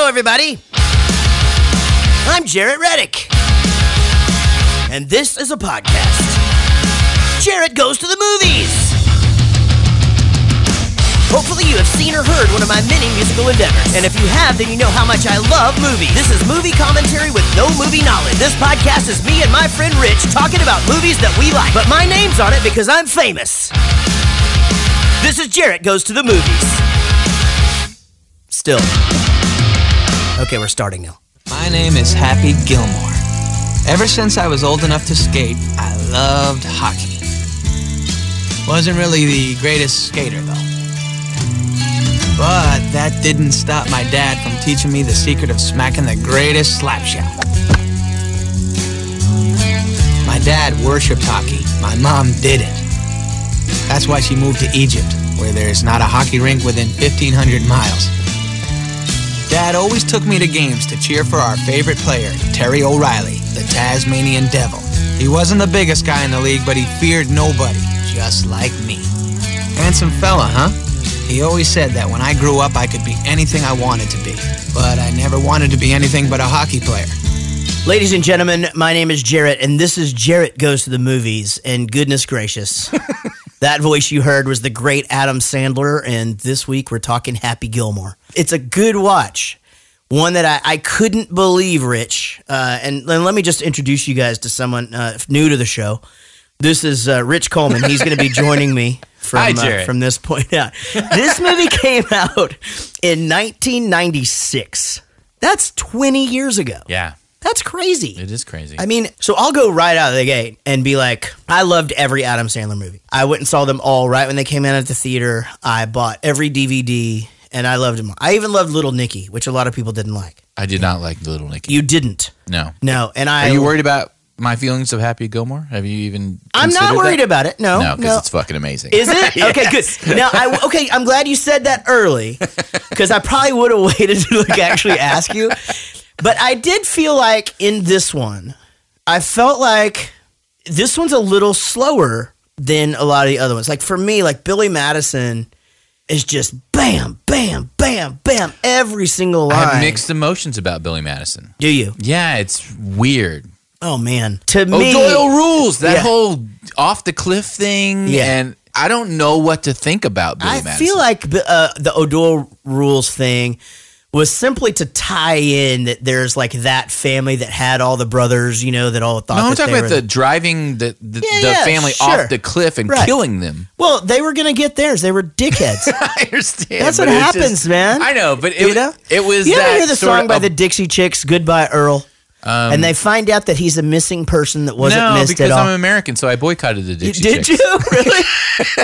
Hello, everybody. I'm Jaret Reddick, and this is a podcast. Jaret Goes to the Movies. Hopefully you have seen or heard one of my many musical endeavors, and if you have, then you know how much I love movies. This is movie commentary with no movie knowledge. This podcast is me and my friend Rich talking about movies that we like, but my name's on it because I'm famous. This is Jaret Goes to the Movies. Still. Okay, we're starting now. My name is Happy Gilmore. Ever since I was old enough to skate, I loved hockey. Wasn't really the greatest skater, though. But that didn't stop my dad from teaching me the secret of smacking the greatest slap shot. My dad worshipped hockey. My mom didn't. That's why she moved to Egypt, where there's not a hockey rink within 1,500 miles. Dad always took me to games to cheer for our favorite player, Terry O'Reilly, the Tasmanian Devil. He wasn't the biggest guy in the league, but he feared nobody, just like me. Handsome fella, huh? He always said that when I grew up, I could be anything I wanted to be. But I never wanted to be anything but a hockey player. Ladies and gentlemen, my name is Jaret, and this is Jaret Goes to the Movies. And goodness gracious, that voice you heard was the great Adam Sandler, and this week we're talking Happy Gilmore. It's a good watch. One that I couldn't believe, Rich. And let me just introduce you guys to someone new to the show. This is Rich Coleman. He's going to be joining me from this point out. This movie came out in 1996. That's 20 years ago. Yeah. That's crazy. It is crazy. I mean, so I'll go right out of the gate and be like, I loved every Adam Sandler movie. I went and saw them all right when they came out at the theater. I bought every DVD, and I loved them all. I even loved Little Nicky, which a lot of people didn't like. I did not like Little Nicky. You didn't? No. No. And Are you worried about my feelings of Happy Gilmore? Have you even I'm not worried about it. No. No, because it's fucking amazing. Is it? Yes. Okay, good. Now, I'm glad you said that early, because I probably would have waited to actually ask you. But I did feel like in this one, I felt like this one's a little slower than a lot of the other ones. Like for me, like Billy Madison is just bam, bam, bam, bam, every single line. I have mixed emotions about Billy Madison. Do you? Yeah, it's weird. Oh, man. To me... Doyle rules. That whole off the cliff thing. Yeah. And I don't know what to think about Billy Madison. I feel like the O'Doyle rules thing was simply to tie in that there's like that family that had all the brothers, you know, that all thought. No, I'm that talking about the driving the family off the cliff and killing them. Well, they were going to get theirs. They were dickheads. I understand. That's what happens, man. I know, but it was. You ever hear the song by the Dixie Chicks, "Goodbye Earl"? And they find out that he's a missing person that wasn't missed at all. No, because I'm American, so I boycotted the Dixie Chicks. Did you? Really?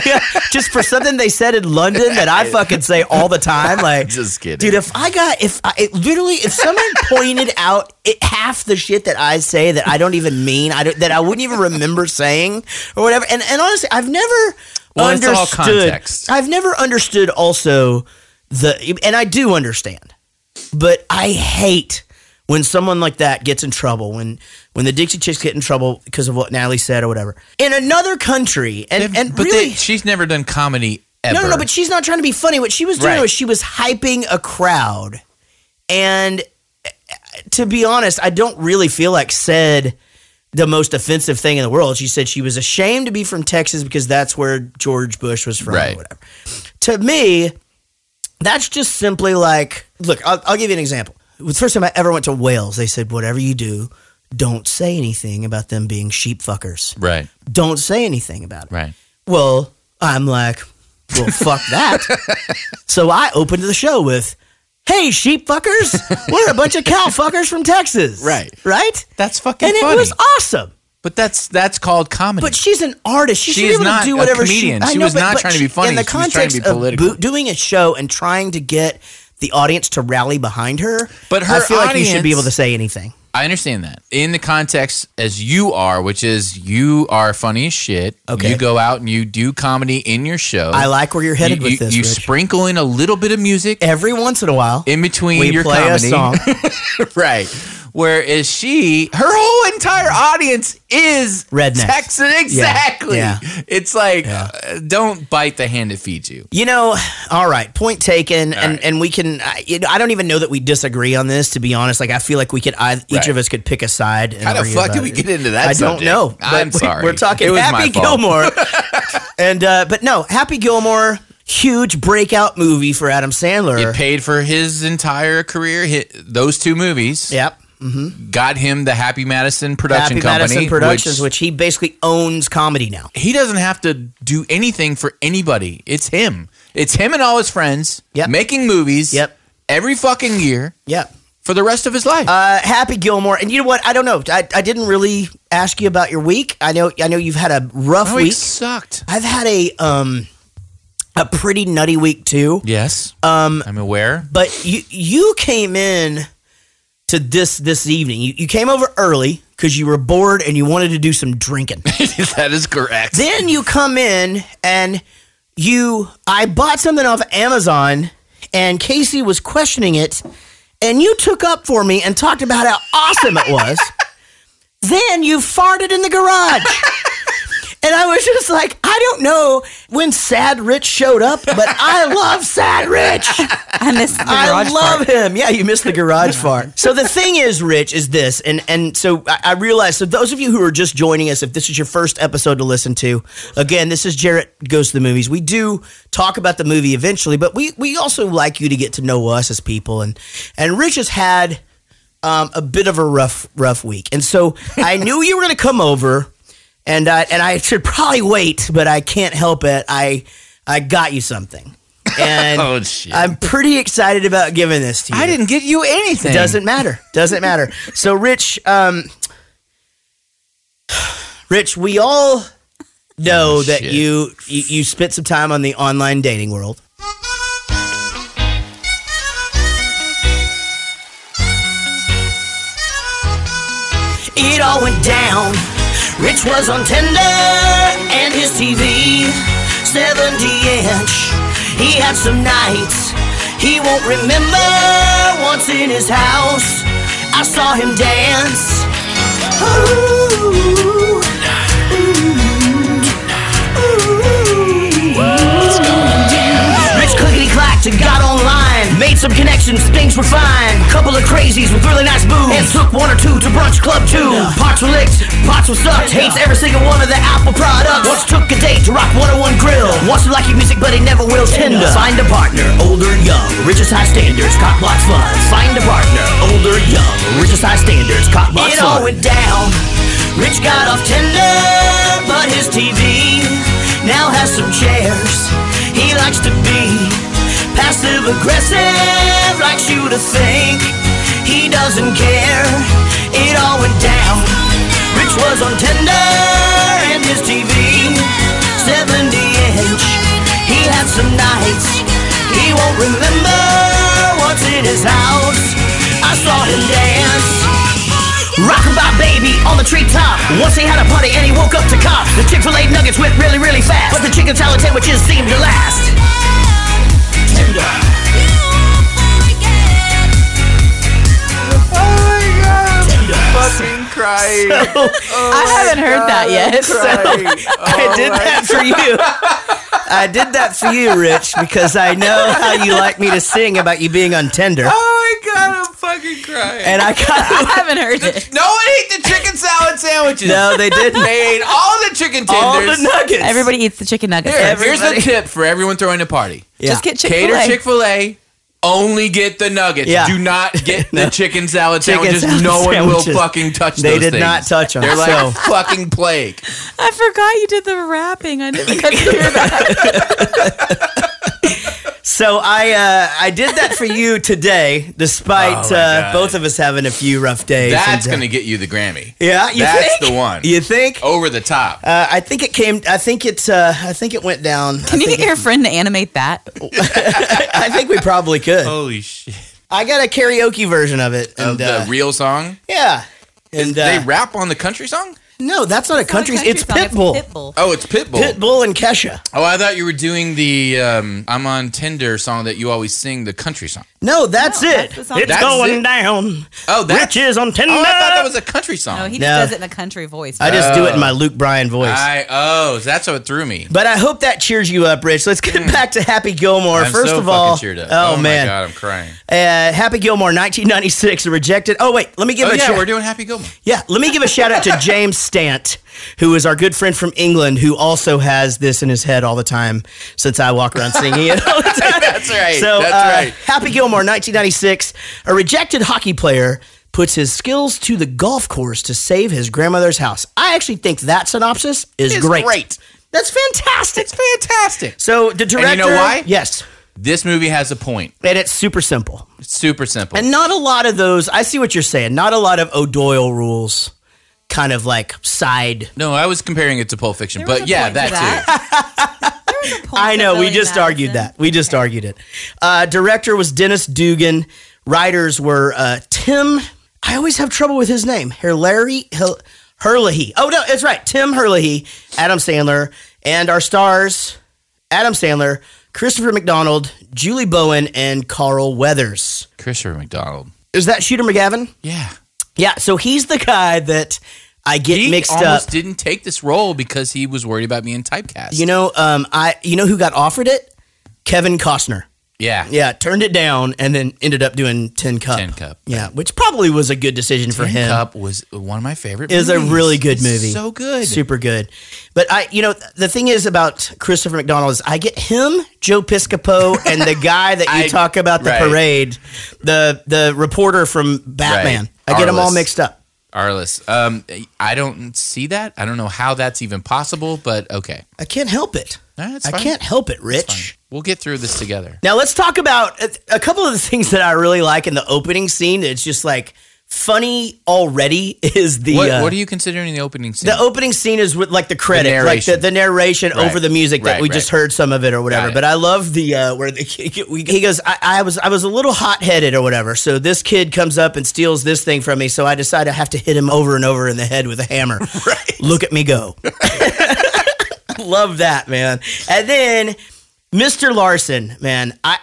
Yeah, just for something they said in London that I fucking say all the time. Like, just kidding. Dude, if someone pointed out half the shit that I say that I don't even mean, that I wouldn't even remember saying or whatever. And honestly, I've never understood. It's all context. I've never understood also and I do understand, but I hate when someone like that gets in trouble, when the Dixie Chicks get in trouble because of what Natalie said or whatever. In another country, she's never done comedy ever. No, but she's not trying to be funny. What she was doing was she was hyping a crowd. And to be honest, I don't really feel like said the most offensive thing in the world. She said she was ashamed to be from Texas because that's where George Bush was from or whatever. To me, that's just simply like, look, I'll give you an example. The first time I ever went to Wales, they said, whatever you do, don't say anything about them being sheep fuckers. Right. Don't say anything about it. Right. Well, I'm like, well, fuck that. So I opened the show with, hey, sheep fuckers, we're a bunch of cow fuckers from Texas. Right. Right? That's fucking funny. And it was awesome. But that's called comedy. But she's an artist. She should be able to do whatever she... She was not trying to be funny. In the she context was trying to be political. of doing a show and trying to get the audience to rally behind her, but I feel like you should be able to say anything. I understand that. In the context as you are, which is you are funny as shit. Okay. You go out and you do comedy in your show. I like where you're headed with this, You Rich. sprinkle in a little bit of music. Every once in a while. In between your comedy. We play a song. Right. Whereas her whole entire audience is redneck Texan. Exactly. Yeah. It's like, don't bite the hand that feeds you. All right, point taken. And we can, I don't even know that we disagree on this, to be honest. Like, I feel like we could, each of us could pick a side. How the fuck did we get into that subject? I don't know. I'm sorry. We're talking Happy Gilmore. And, but no, Happy Gilmore, huge breakout movie for Adam Sandler. It paid for his entire career. Those two movies. Yep. Got him the Happy Madison production company. Happy Madison Productions, which he basically owns comedy now. He doesn't have to do anything for anybody. It's him. It's him and all his friends making movies every fucking year for the rest of his life. Happy Gilmore. And you know what? I don't know. I didn't really ask you about your week. I know you've had a rough week. It sucked. I've had a pretty nutty week too. Yes. I'm aware. But you came in to this evening. You came over early because you were bored and you wanted to do some drinking. That is correct. Then you come in and I bought something off Amazon and Casey was questioning it and you took up for me and talked about how awesome it was. Then you farted in the garage. And I was just like, I don't know when Sad Rich showed up, but I love Sad Rich. I missed the garage I love him. Yeah, you missed the garage fart. So the thing is, Rich, is this, and so I realized, so those of you who are just joining us, if this is your first episode to listen to, again, this is Jaret Goes to the Movies. We do talk about the movie eventually, but we also like you to get to know us as people, and Rich has had a bit of a rough week. And so I knew you were going to come over. And I should probably wait, but I can't help it. I got you something. And oh, shit. I'm pretty excited about giving this to you. I didn't get you anything. Doesn't matter. So, Rich, we all know that you spent some time on the online dating world. It all went down. Rich was on Tinder and his TV, 70-inch. He had some nights he won't remember. Once in his house, I saw him dance. Ooh, it's going down. Rich clickety-clacked and got online. Made some connections, things were fine. Couple of crazies with really nice boobs. And took one or two to brunch club too. Parts were licked, parts were sucked. Hates every single one of the Apple products. Once took a date to rock 101 Grill. Wants to like your music but he never will. Tinder. Find a partner, older, young, richest high standards, cock blocks fun. Find a partner, older, young, richest high standards, cock blocks fun. It all went down. Rich got off Tinder, but his TV now has some chairs. He likes to be passive aggressive, likes you to think he doesn't care. It all went down. Rich was on Tinder and his TV, 70-inch. He had some nights he won't remember. Once in his house, I saw him dance. Rockabye baby on the treetop. Once he had a party and he woke up to cops. The Chick-fil-A nuggets went really, really fast, but the chicken salad sandwiches seemed to last. Tinder. Oh my God. Tinder. Fucking crying. I haven't heard that yet. I did that for you. I did that for you, Rich, because I know how you like me to sing about you being on Tinder. Oh my God, I'm fucking crying. And I haven't heard it. No one ate the chicken salad sandwiches. No, they didn't. They ate all the chicken tenders. All the nuggets. Everybody eats the chicken nuggets. Here's the tip for everyone throwing a party. Yeah. Just get Chick-fil-A. Cater Chick-fil-A. Only get the nuggets. Yeah. Do not get the chicken salad Chicken sandwiches. salad No one sandwiches. will fucking touch They those did things. not touch them. They're like So- a fucking plague. I forgot you did the rapping. I didn't consider that. So I did that for you today, despite both of us having a few rough days. That's going to get you the Grammy. Yeah, you That's think? the one. You think? Over the top. I think it came. I think it went down. Can you get your friend to animate that? I think we probably could. Holy shit. I got a karaoke version of it. Of And, the real song? yeah. And They rap on the country song? No, that's not a country. It's song. Pitbull. It's Pitbull. Oh, it's Pitbull. Pitbull and Kesha. Oh, I thought you were doing the I'm on Tinder song that you always sing, the country song. No, that's it. That's the It's song. going down. Oh, that's Rich is on Tinder. Oh, I thought that was a country song. No, he just No. does it in a country voice. I just do it in my Luke Bryan voice. That's what threw me. But I hope that cheers you up, Rich. Let's get back to Happy Gilmore. I'm First so of all, fucking cheered up. oh man, my God, I'm crying. Happy Gilmore, 1996, rejected. Oh wait, let me give We're doing Happy Gilmore. Yeah, let me give a shout out to James Stant, who is our good friend from England, who also has this in his head all the time since I walk around singing it all the time. That's right. So, That's right. Happy Gilmore, 1996, a rejected hockey player puts his skills to the golf course to save his grandmother's house. I actually think that synopsis is great. That's fantastic. It's fantastic. So the director... And you know why? Yes. This movie has a point. And it's super simple. It's super simple. And not a lot of those... I see what you're saying. Not a lot of O'Doyle rules kind of like side... No, I was comparing it to Pulp Fiction, but yeah, that too. I know, we just argued that. We just argued it. Director was Dennis Dugan. Writers were Tim... I always have trouble with his name. Herlihy. Oh, no, it's right. Tim Herlihy, Adam Sandler, and our stars, Adam Sandler, Christopher McDonald, Julie Bowen, and Carl Weathers. Christopher McDonald. Is that Shooter McGavin? Yeah. Yeah, so he's the guy that I get mixed up. He almost didn't take this role because he was worried about being typecast. You know who got offered it? Kevin Costner. Yeah. Yeah, turned it down and then ended up doing Tin Cup. Tin Cup. Yeah, which probably was a good decision for him. Tin Cup was one of my favorite movies. It was a really good movie. So good. Super good. But the thing is about Christopher McDonald is I get him, Joe Piscopo, and the guy that you talk about the parade, the reporter from Batman. Right. I get them all mixed up. Arliss. I don't see that. I don't know how that's even possible, but okay. I can't help it. I can't help it, Rich. We'll get through this together. Now let's talk about a couple of the things that I really like in the opening scene. It's just like funny already is the... What are you considering the opening scene? The opening scene is with like the credit, the narration over the music that we just heard some of it or whatever. But I love the where he goes, I was a little hot-headed or whatever. So this kid comes up and steals this thing from me. So I decide I have to hit him over and over in the head with a hammer. Right. Look at me go. Love that, man. And then Mr. Larson, man. I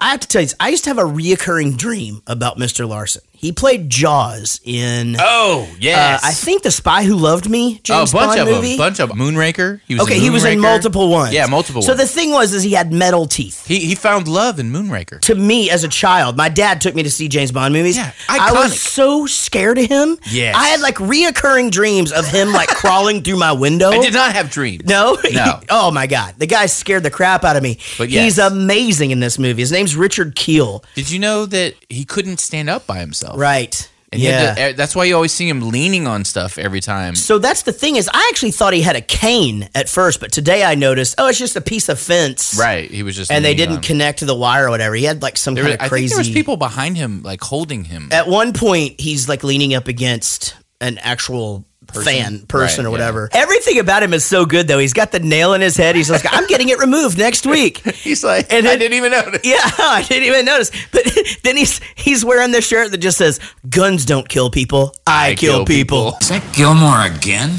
have to tell you, I used to have a reoccurring dream about Mr. Larson. He played Jaws in... Oh, yes. I think The Spy Who Loved Me, James Bond movie. A bunch of them. Moonraker. He was in multiple ones. Yeah, multiple ones. So the thing was he had metal teeth. He found love in Moonraker. To me, as a child, my dad took me to see James Bond movies. Yeah, I was so scared of him. Yes. I had like reoccurring dreams of him like crawling through my window. I did not have dreams. No? No. Oh my God. The guy scared the crap out of me. But yes. He's amazing in this movie. His name's Richard Kiel. Did you know that he couldn't stand up by himself? Right. And that's why you always see him leaning on stuff every time. So that's the thing is, I actually thought he had a cane at first, but today I noticed, it's just a piece of fence. Right, he was just and they didn't connect to the wire or whatever. He had like some kind of crazy... I think there was people behind him, like holding him. At one point, he's like leaning up against an actual person or whatever. Yeah. Everything about him is so good, though. He's got the nail in his head. He's like, I'm getting it removed next week. He's like, I didn't even notice. Yeah, I didn't even notice. But then he's wearing this shirt that just says, guns don't kill people. I kill people. Is that Gilmore again?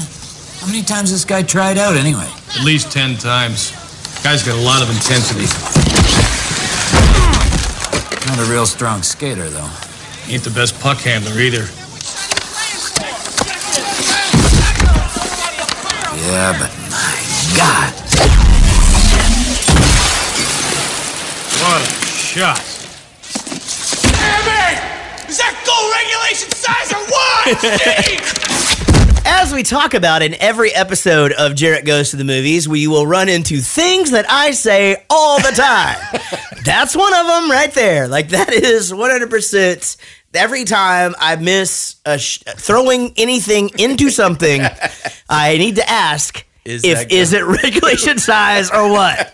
How many times this guy tried out anyway? At least 10 times. Guy's got a lot of intensity. Not a real strong skater, though. Ain't the best puck handler either. Yeah, but my God. What a shot. Damn it! Is that goal regulation size or what? As we talk about in every episode of Jaret Goes to the Movies, we will run into things that I say all the time. That's one of them right there. Like, that is 100%. Every time I miss throwing anything into something, I need to ask, is it regulation size or what?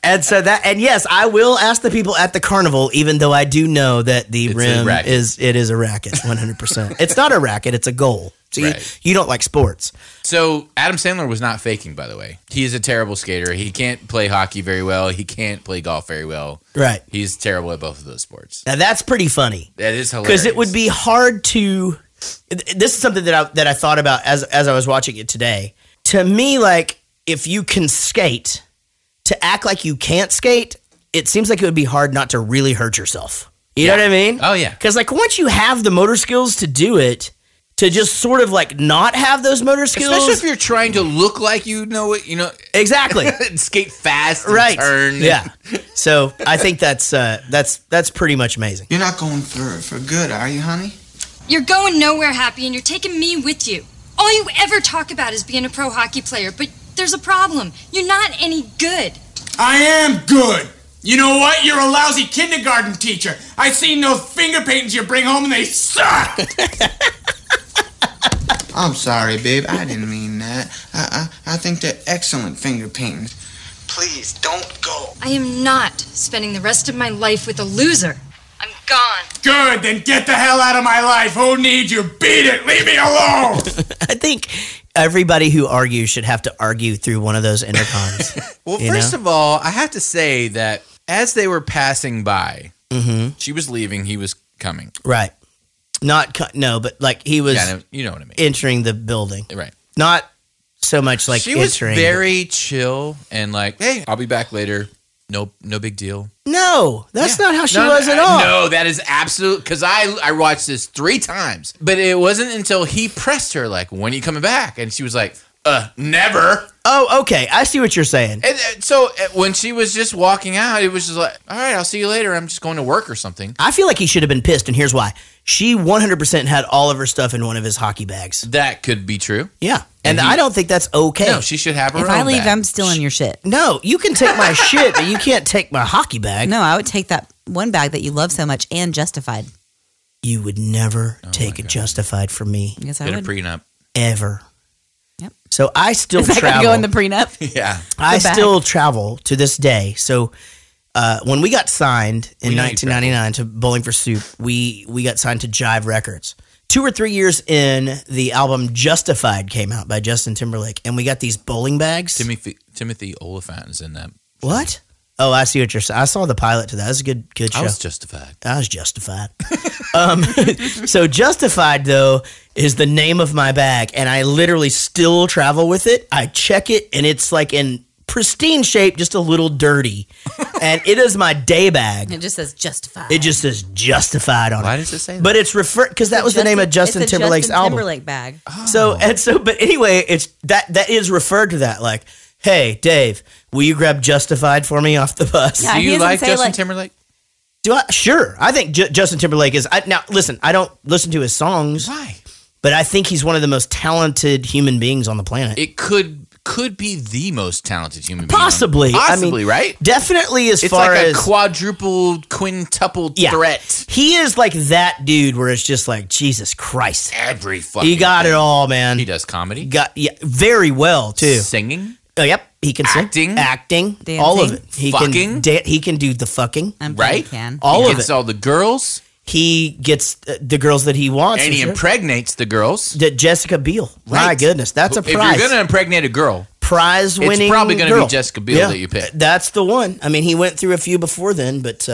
And yes, I will ask the people at the carnival, even though I do know that the rim is a racket, 100%. It's not a racket, it's a goal. So you don't like sports. So Adam Sandler was not faking, by the way. He is a terrible skater. He can't play hockey very well. He can't play golf very well. Right. He's terrible at both of those sports. Now that's pretty funny. That is hilarious. Because it would be hard to this is something that I thought about as I was watching it today. To me, like, if you can skate, to act like you can't skate, it seems like it would be hard not to really hurt yourself. You know what I mean? Oh, yeah. Because, like, once you have the motor skills to do it, to just sort of, like, not have those motor skills. Especially if you're trying to look like you know it, Exactly. skate fast and right. turn. Yeah. So I think that's pretty much amazing. You're not going for good, are you, honey? You're going nowhere, Happy, and you're taking me with you. All you ever talk about is being a pro hockey player, but there's a problem. You're not any good. I am good. You know what? You're a lousy kindergarten teacher. I seen those finger paintings you bring home and they suck. I'm sorry, babe. I didn't mean that. I think they're excellent finger paintings. Please, don't go. I am not spending the rest of my life with a loser. I'm gone. Good, then get the hell out of my life. Who needs you? Beat it. Leave me alone. I think everybody who argues should have to argue through one of those intercoms. Well, first of all, I have to say that as they were passing by, she was leaving, he was coming. Right. But like he was you know what I mean. Entering the building. Right. Not so much like she was entering. very chill and like, hey, I'll be back later. No big deal. No, that's not how she was at all. No, that is absolute. Because I watched this 3 times, but it wasn't until he pressed her like, when are you coming back? And she was like, never. Oh, okay. I see what you're saying. And so when she was just walking out, it was just like, all right, I'll see you later. I'm just going to work or something. I feel like he should have been pissed, and here's why. She 100% had all of her stuff in one of his hockey bags. That could be true. Yeah. And I don't think that's okay. No, she should have her own If I leave, bag. I'm stealing your shit. No, you can take my shit, but you can't take my hockey bag. No, I would take that one bag that you love so much and Justified. You would never take a Justified from me. Yes, I Get would. a prenup. Ever. Yep. So I still Is that travel. gonna go in the prenup? Yeah. I still travel to this day. So when we got signed in 1999 to Bowling for Soup, we got signed to Jive Records. 2 or 3 years in, the album Justified came out by Justin Timberlake, and we got these bowling bags. Timothy Oliphant is in that. What? Oh, I see what you're saying. I saw the pilot to that. It was a good show. I was justified. So Justified, though, is the name of my bag, and I literally still travel with it. I check it, and it's like in pristine shape, just a little dirty. And it is my day bag. It just says Justified. It just says Justified on it. Why does it say that? But it's because that was the name of Justin Timberlake's album. Timberlake bag. So, but anyway, it's that is referred to that like, hey, Dave, will you grab Justified for me off the bus? Yeah, do you like Justin Timberlake? Do I? Sure. I think Justin Timberlake is. Now, listen, I don't listen to his songs. Why? But I think he's one of the most talented human beings on the planet. It could be the most talented human being. Possibly. Possibly, right? Definitely as it's far like as... a quadruple, quintuple threat. He is like that dude where it's just like, Jesus Christ. Every fucking He got it all, man. He does comedy. Very well, too. Singing. Oh, yep. He can sing. Acting. Dancing. All of it. He Fucking. he can do the fucking. Right? All he of gets it. all the girls. He gets the girls that he wants. And he impregnates the girls. Jessica Biel. Right. My goodness. That's a prize. If you're going to impregnate a girl, prize-winning it's probably going to be Jessica Biel that you pick. That's the one. I mean, he went through a few before then, but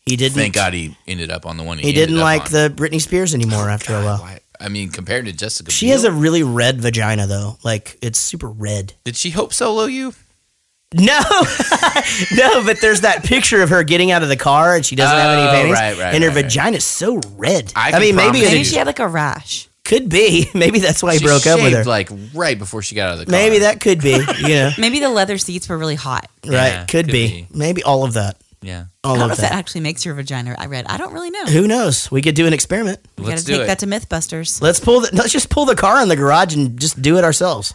he didn't. Thank God he ended up on the one he didn't like the Britney Spears anymore after a while. I mean, compared to Jessica She Biel. has a really red vagina, though. Like, it's super red. Did she Hope Solo you? No. No, but there's that picture of her getting out of the car and she doesn't have any panties. Right, and her vagina's so red. I mean, maybe she had like a rash. Could be. Maybe that's why he broke up with her. Like right before she got out of the car. Maybe that could be. You know. Maybe the leather seats were really hot. Right. Yeah, could be. Maybe all of that. Yeah. I don't know if that actually makes your vagina red. I don't really know. Who knows? We could do an experiment. We got to take that to Mythbusters. Let's just pull the car in the garage and just do it ourselves.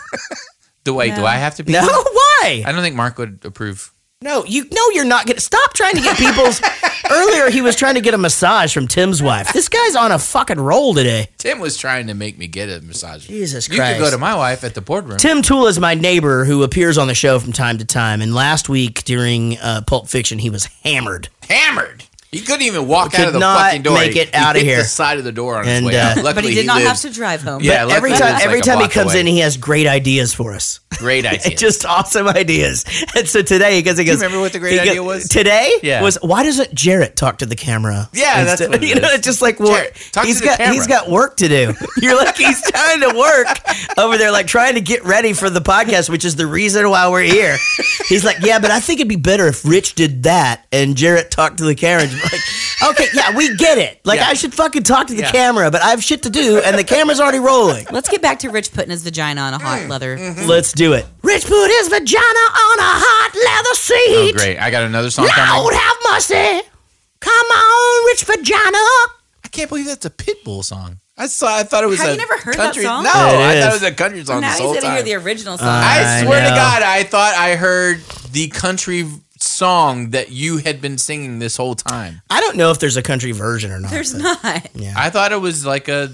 Do I have to be? No, why? I don't think Mark would approve. No, you're not going to stop trying to get people's. Earlier, he was trying to get a massage from Tim's wife. This guy's on a fucking roll today. Tim was trying to make me get a massage. Jesus You Christ. could go to my wife at the boardroom. Tim Toole is my neighbor who appears on the show from time to time. And last week during Pulp Fiction, he was hammered. Hammered. He couldn't even walk out of the fucking door. Make it out of here. The side of the door on his way out. But he did not have to drive home. Yeah, but every time he comes in, he has great ideas for us. Great ideas. Just awesome ideas. And so today, because he goes, do you remember what the great idea was? Today Yeah. was, why doesn't Jaret talk to the camera? Yeah, that's what it is. It's just like, well, he's got work to do. You're like, he's trying to work over there, like trying to get ready for the podcast, which is the reason why we're here. He's like, yeah, but I think it'd be better if Rich did that and Jaret talked to the camera. And like, okay, yeah, we get it. Like, I should fucking talk to the camera, but I have shit to do, and the camera's already rolling. Let's get back to Rich putting his vagina on a hot leather. Let's do it. Rich put his vagina on a hot leather seat. Oh, great. I got another song Lord coming. have mercy. Come on, Rich vagina. I can't believe that's a Pitbull song. I thought it was Have a you never heard country. that song? No, I thought it was a country song Now this whole he's going to time. hear the original song. I swear to God, I thought I heard the country song that you had been singing this whole time. I don't know if there's a country version or not. There's not. Yeah. I thought it was like a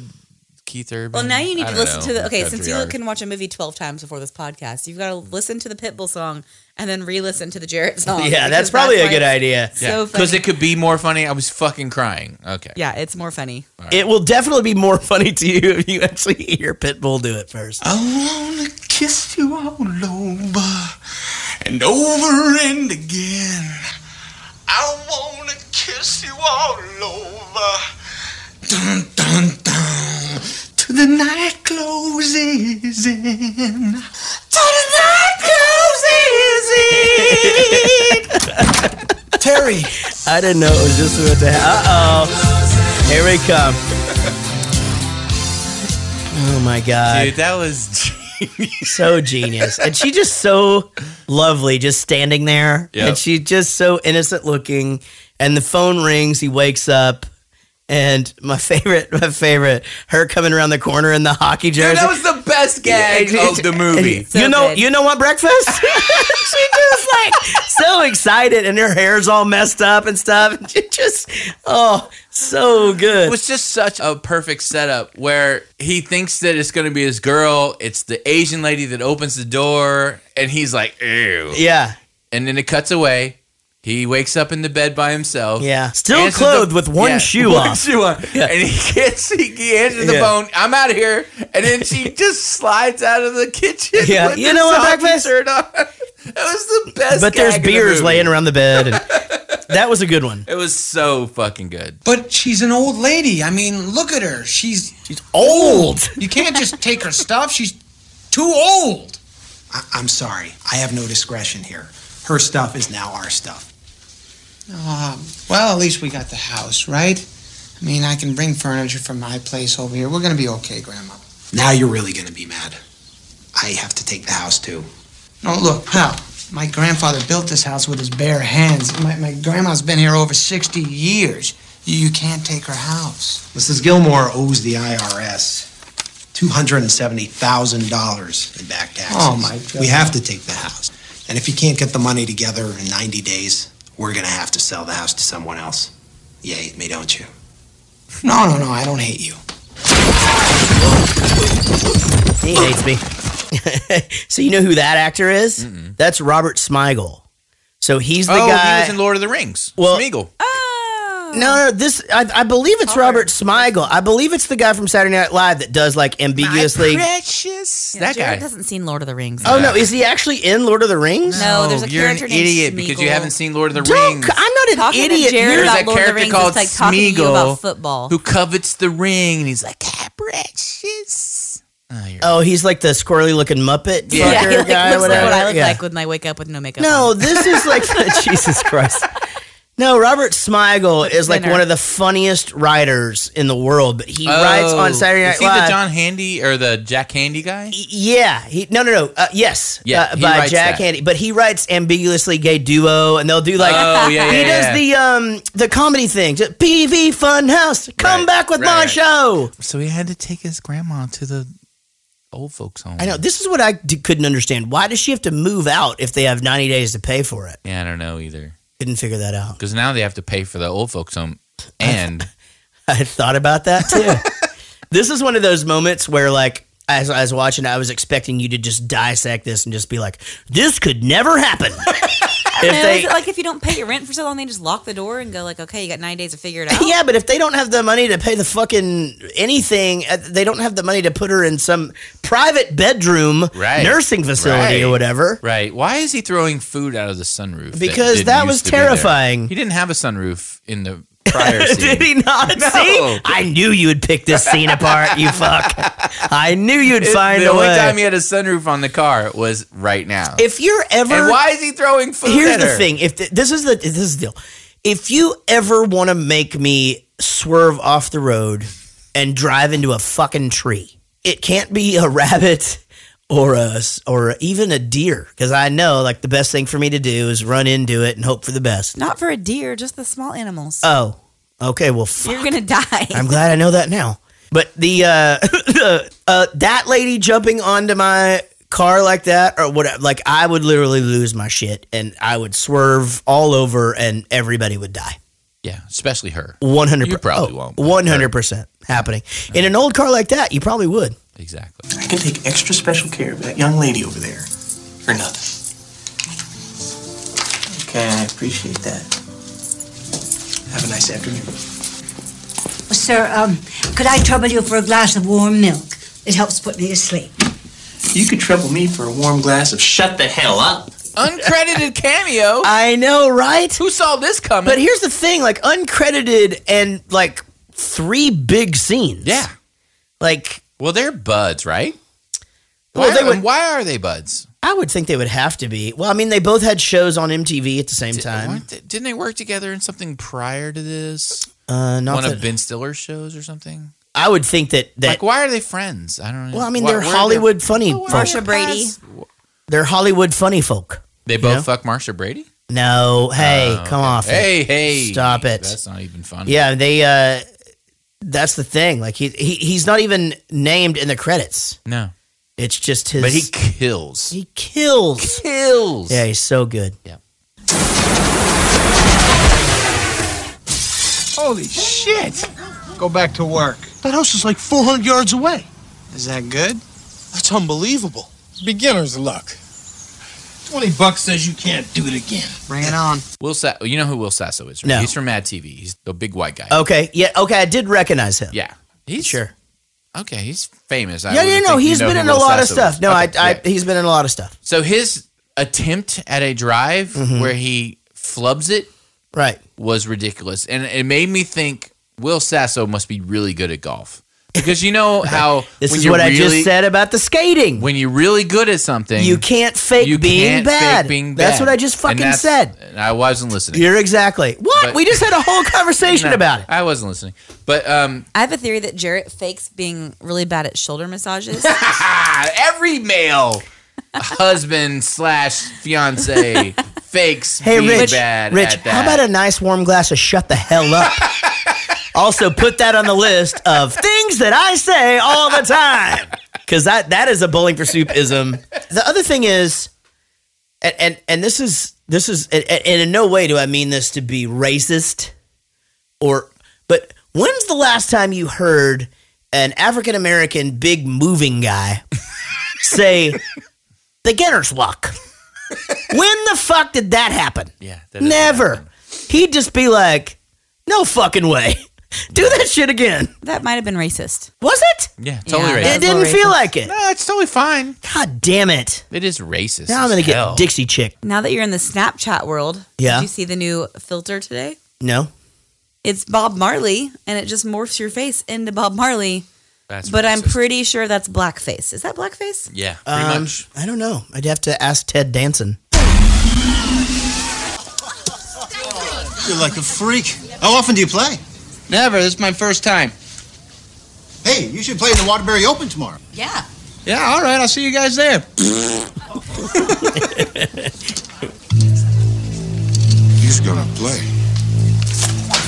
Keith Urban. Well, now you need to listen to the... Okay, country since you artist. can watch a movie 12 times before this podcast, you've got to listen to the Pitbull song and then re-listen to the Jaret song. Yeah, that's probably a good idea. So funny. Because it could be more funny. I was fucking crying. Okay. Yeah, it's more funny. Right. It will definitely be more funny to you if you actually hear Pitbull do it first. I wanna kiss you all over and over and again. I wanna kiss you all over. Dun dun dun. To the night closes in. To the night closes in. Terry. I didn't know it was just about to happen. Uh-oh. Here we come. Oh, my God. Dude, that was so genius. And she just so lovely, just standing there. Yep. And she's just so innocent looking. And the phone rings. He wakes up. And my favorite, her coming around the corner in the hockey jersey. Dude, that was the best gag of the movie. So you know what breakfast? She just like so excited, and her hair's all messed up and stuff. And she just, so good. It was just such a perfect setup where he thinks that it's going to be his girl. It's the Asian lady that opens the door, and he's like, ew. Yeah. And then it cuts away. He wakes up in the bed by himself. Yeah. Still clothed with one shoe off. Yeah. And he answers the phone. I'm out of here. And then she just slides out of the kitchen. Yeah. With You know what, breakfast? Shirt on. That was the best. But there's gag in the beers movie. laying around the bed. And that was a good one. It was so fucking good. But she's an old lady. I mean, look at her. She's old. You can't just take her stuff. She's too old. I'm sorry. I have no discretion here. Her stuff is now our stuff. Well, at least we got the house, right? I mean, I can bring furniture from my place over here. We're going to be okay, Grandma. Now you're really going to be mad. I have to take the house, too. No, look, pal. My grandfather built this house with his bare hands. My grandma's been here over 60 years. You can't take her house. Mrs. Gilmore owes the IRS $270,000 in back taxes. Oh, my God. We have to take the house. And if you can't get the money together in 90 days, we're going to have to sell the house to someone else. You hate me, don't you? No, I don't hate you. He hates me. So you know who that actor is? Mm-mm. That's Robert Smigel. So he's the guy. He was in Lord of the Rings. Well, Smeagol. No, I believe it's Robert Smigel. I believe it's the guy from Saturday Night Live that does like ambiguously. My precious. Yeah, that Jared guy hasn't seen Lord of the Rings. Oh no, is he actually in Lord of the Rings? No, there's a you're character an named idiot Smeagol. because you haven't seen Lord of the Don't, Rings. I'm not an Talking idiot. to Jared There's about a Lord of the character Rings called is like talking to you about football. who covets the ring, and he's like, precious. Oh, he's like the squirrely looking Muppet Yeah, fucker he like, guy. looks whatever. like what I look Yeah. like when I wake up with no makeup No, on. this is like Jesus Christ. No, Robert Smigel is like thinner. one of the funniest writers in the world, but he writes on Saturday Night Is he Live. the John Handy or the Jack Handy guy? Yeah, no. Yes, Yeah, he by writes Jack that. Handy, but he writes ambiguously gay duo, and they'll do like he does the comedy thing. Just, PV Funhouse, come back with my show. So he had to take his grandma to the old folks home. I know. This is what I couldn't understand. Why does she have to move out if they have 90 days to pay for it? Yeah, I don't know either. Couldn't figure that out. Because now they have to pay for the old folks home, and I thought about that too. This is one of those moments where, like, as I was watching, I was expecting you to just dissect this and just be like, "This could never happen." Is it like if you don't pay your rent for so long, they just lock the door and go like, okay, you got 9 days to figure it out? Yeah, but if they don't have the money to pay the fucking anything, they don't have the money to put her in some private bedroom nursing facility or whatever. Right. Why is he throwing food out of the sunroof? Because that was terrifying. He didn't have a sunroof in the prior scene. Did he not? No. See? I knew you would pick this scene apart, you fuck. I knew you'd find a way. The only time he had a sunroof on the car was right now. If you're ever... And why is he throwing food Here's at the her? thing. This is the deal. If you ever want to make me swerve off the road and drive into a fucking tree, it can't be a rabbit or even a deer, because I know like the best thing for me to do is run into it and hope for the best. Not for a deer, just the small animals. Oh, okay. Well, fuck. You're gonna die. I'm glad I know that now. But the that lady jumping onto my car like that or whatever, like I would literally lose my shit and I would swerve all over and everybody would die. Yeah, especially her. 100%. You probably won't. 100% happening. In an old car like that, you probably would. Exactly. I can take extra special care of that young lady over there for nothing. Okay, I appreciate that. Have a nice afternoon. Sir, could I trouble you for a glass of warm milk? It helps put me to sleep. You could trouble me for a warm glass of shut the hell up. Uncredited cameo. I know, right? Who saw this coming? But here's the thing, like uncredited and like 3 big scenes. Yeah. Like, well, they're buds, right? Well, why are they buds? I would think they would have to be. Well, I mean, they both had shows on MTV at the same time. Didn't they work together in something prior to this? Not one of Ben Stiller's shows or something? I would think that like, why are they friends? I don't know. Well, I mean, they're Hollywood funny folk. Marsha Brady. They're Hollywood funny folk. They both fuck Marsha Brady? No. Hey, come off it. Hey. Stop it. That's not even funny. Yeah, they, that's the thing. Like, he's not even named in the credits. No. It's just his. But he kills. He kills. Yeah, he's so good. Yeah. Holy shit! Go back to work. That house is like 400 yards away. Is that good? That's unbelievable. Beginner's luck. $20 says you can't do it again. Bring it on. You know who Will Sasso is, right? No. He's from Mad TV. He's the big white guy. Okay. Yeah. Okay. I did recognize him. Yeah. He's sure. Okay. He's famous. No. He's been in a lot of stuff. No, he's been in a lot of stuff. So his attempt at a drive where he flubs it, right, was ridiculous, and it made me think Will Sasso must be really good at golf. Because you know how this is what I just said about the skating. When you're really good at something, you can't fake being bad. That's what I just fucking said. And I wasn't listening. You're exactly what we just had a whole conversation about it. I wasn't listening. But I have a theory that Jaret fakes being really bad at shoulder massages. Every male husband / fiance fakes being bad Rich, at that. how about a nice warm glass of shut the hell up? Also, put that on the list of things that I say all the time, because that is a bowling for soup-ism. The other thing is, and this is, and in no way do I mean this to be racist, but when's the last time you heard an African American big moving guy say beginner's luck? When the fuck did that happen? Yeah, never. He'd just be like, no fucking way. Do that shit again. That might have been racist. Was it? Yeah, totally racist. It didn't feel like it. No, it's totally fine. God damn it. It is racist. Now I'm going to get Dixie Chick. Now that you're in the Snapchat world, did you see the new filter today? No. It's Bob Marley, and it just morphs your face into Bob Marley. But racist. I'm pretty sure that's blackface. Is that blackface? Yeah, pretty much. I don't know. I'd have to ask Ted Danson. You're like a freak. How often do you play? Never. This is my first time. Hey, you should play in the Waterbury Open tomorrow. Yeah. Yeah, all right. I'll see you guys there. He's gonna play.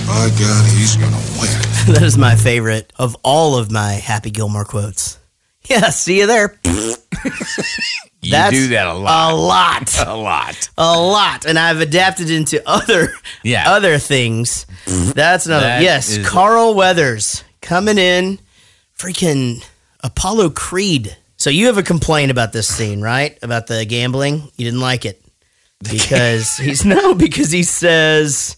By God, he's gonna win. That is my favorite of all of my Happy Gilmore quotes. Yeah, see you there. You do that a lot. A lot. And I've adapted into other things. That's another. Yes, Carl Weathers coming in. Freaking Apollo Creed. So you have a complaint about this scene, right? About the gambling? You didn't like it. because he says,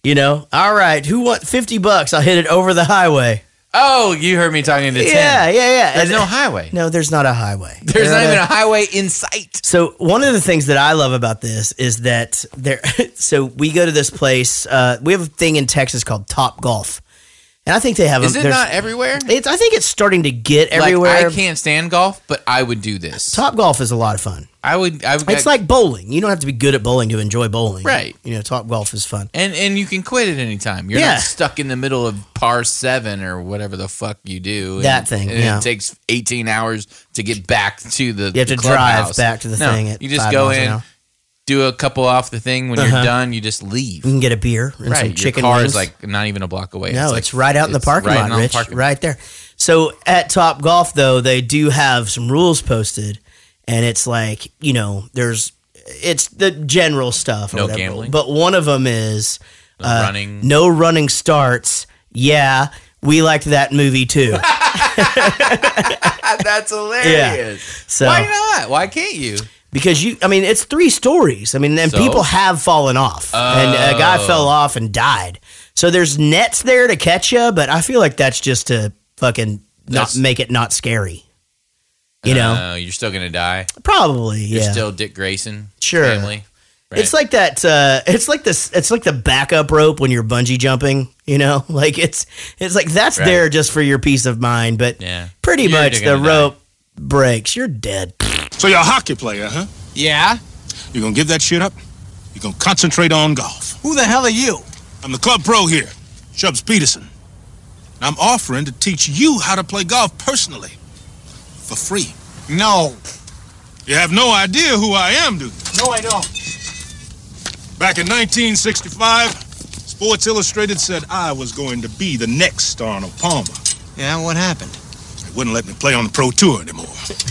all right, who want $50? I'll hit it over the highway. Oh, you heard me talking to Tim. Yeah. There's no highway. No, there's not a highway. There's not even a highway in sight. So one of the things that I love about this is that so we go to this place. We have a thing in Texas called Top Golf. And I think they have. Is it not everywhere? I think it's starting to get everywhere. I can't stand golf, but I would do this. Top Golf is a lot of fun. I would. It's like bowling. You don't have to be good at bowling to enjoy bowling, right? Top Golf is fun, and you can quit at any time. You're not stuck in the middle of par 7 or whatever the fuck you do. And it takes 18 hours to get back to the. You have to drive back to the thing. You just go in. Do a couple off the thing. When you're done, you just leave. You can get a beer and some chicken Your car wings. is like not even a block away. No, it's right out in the parking lot, Rich. Right there. So at Top Golf, though, they do have some rules posted, and it's like, it's the general stuff. No gambling. But one of them is running. No running starts. Yeah, we liked that movie too. That's hilarious. Yeah. So, why not? Why can't you? Because it's 3 stories. And people have fallen off. And a guy fell off and died. So there's nets there to catch you, but I feel like that's just to fucking make it not scary. You're still going to die? Probably, You're still Dick Grayson family? Right? It's like that, it's like the backup rope when you're bungee jumping, Like it's like that's there just for your peace of mind, but pretty much the rope breaks. You're dead. So you're a hockey player, huh? Yeah. You're gonna give that shit up? You're gonna concentrate on golf. Who the hell are you? I'm the club pro here, Chubbs Peterson. And I'm offering to teach you how to play golf personally. For free. No. You have no idea who I am, do you? No, I don't. Back in 1965, Sports Illustrated said I was going to be the next Arnold Palmer. Yeah, what happened? They wouldn't let me play on the pro tour anymore.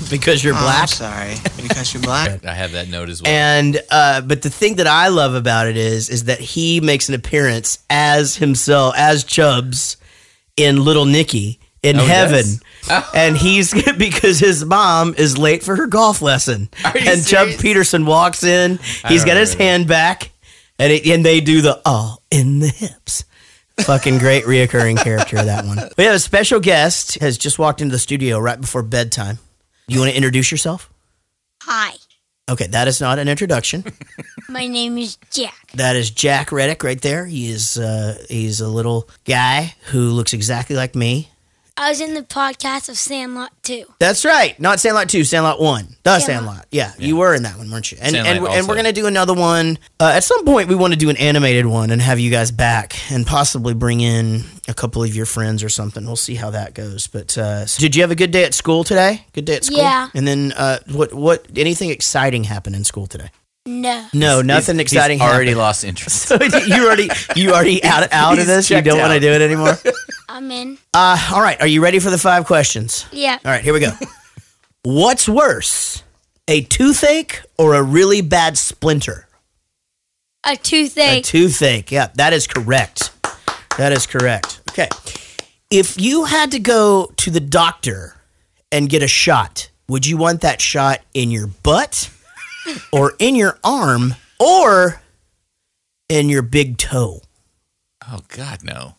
Because you're black? I'm sorry. Because you're black? I have that note as well. And but the thing that I love about it is that he makes an appearance as himself, as Chubbs in Little Nicky in heaven. And he's because his mom is late for her golf lesson. And Chubbs Peterson walks in. He's got his hand back and they do the all in the hips. Fucking great reoccurring character, that one. We have a special guest has just walked into the studio right before bedtime. You want to introduce yourself? Hi. Okay, that is not an introduction. My name is Jack. That is Jack Reddick right there. He's a little guy who looks exactly like me. I was in the podcast of Sandlot 2. That's right. Not Sandlot 2, Sandlot 1. The Sandlot. Yeah, you were in that one, weren't you? And we're going to do another one. At some point, we want to do an animated one and have you guys back and possibly bring in a couple of your friends or something. We'll see how that goes. But so did you have a good day at school today? Good day at school? Yeah. And then what? Anything exciting happened in school today? No, nothing exciting. He's already happened. lost interest. So you already out of this. You don't want to do it anymore. I'm in. All right. Are you ready for the 5 questions? Yeah. All right. Here we go. What's worse, a toothache or a really bad splinter? A toothache. A toothache. Yeah, that is correct. That is correct. Okay. If you had to go to the doctor and get a shot, would you want that shot in your butt? Or in your arm, or in your big toe? Oh, God, no.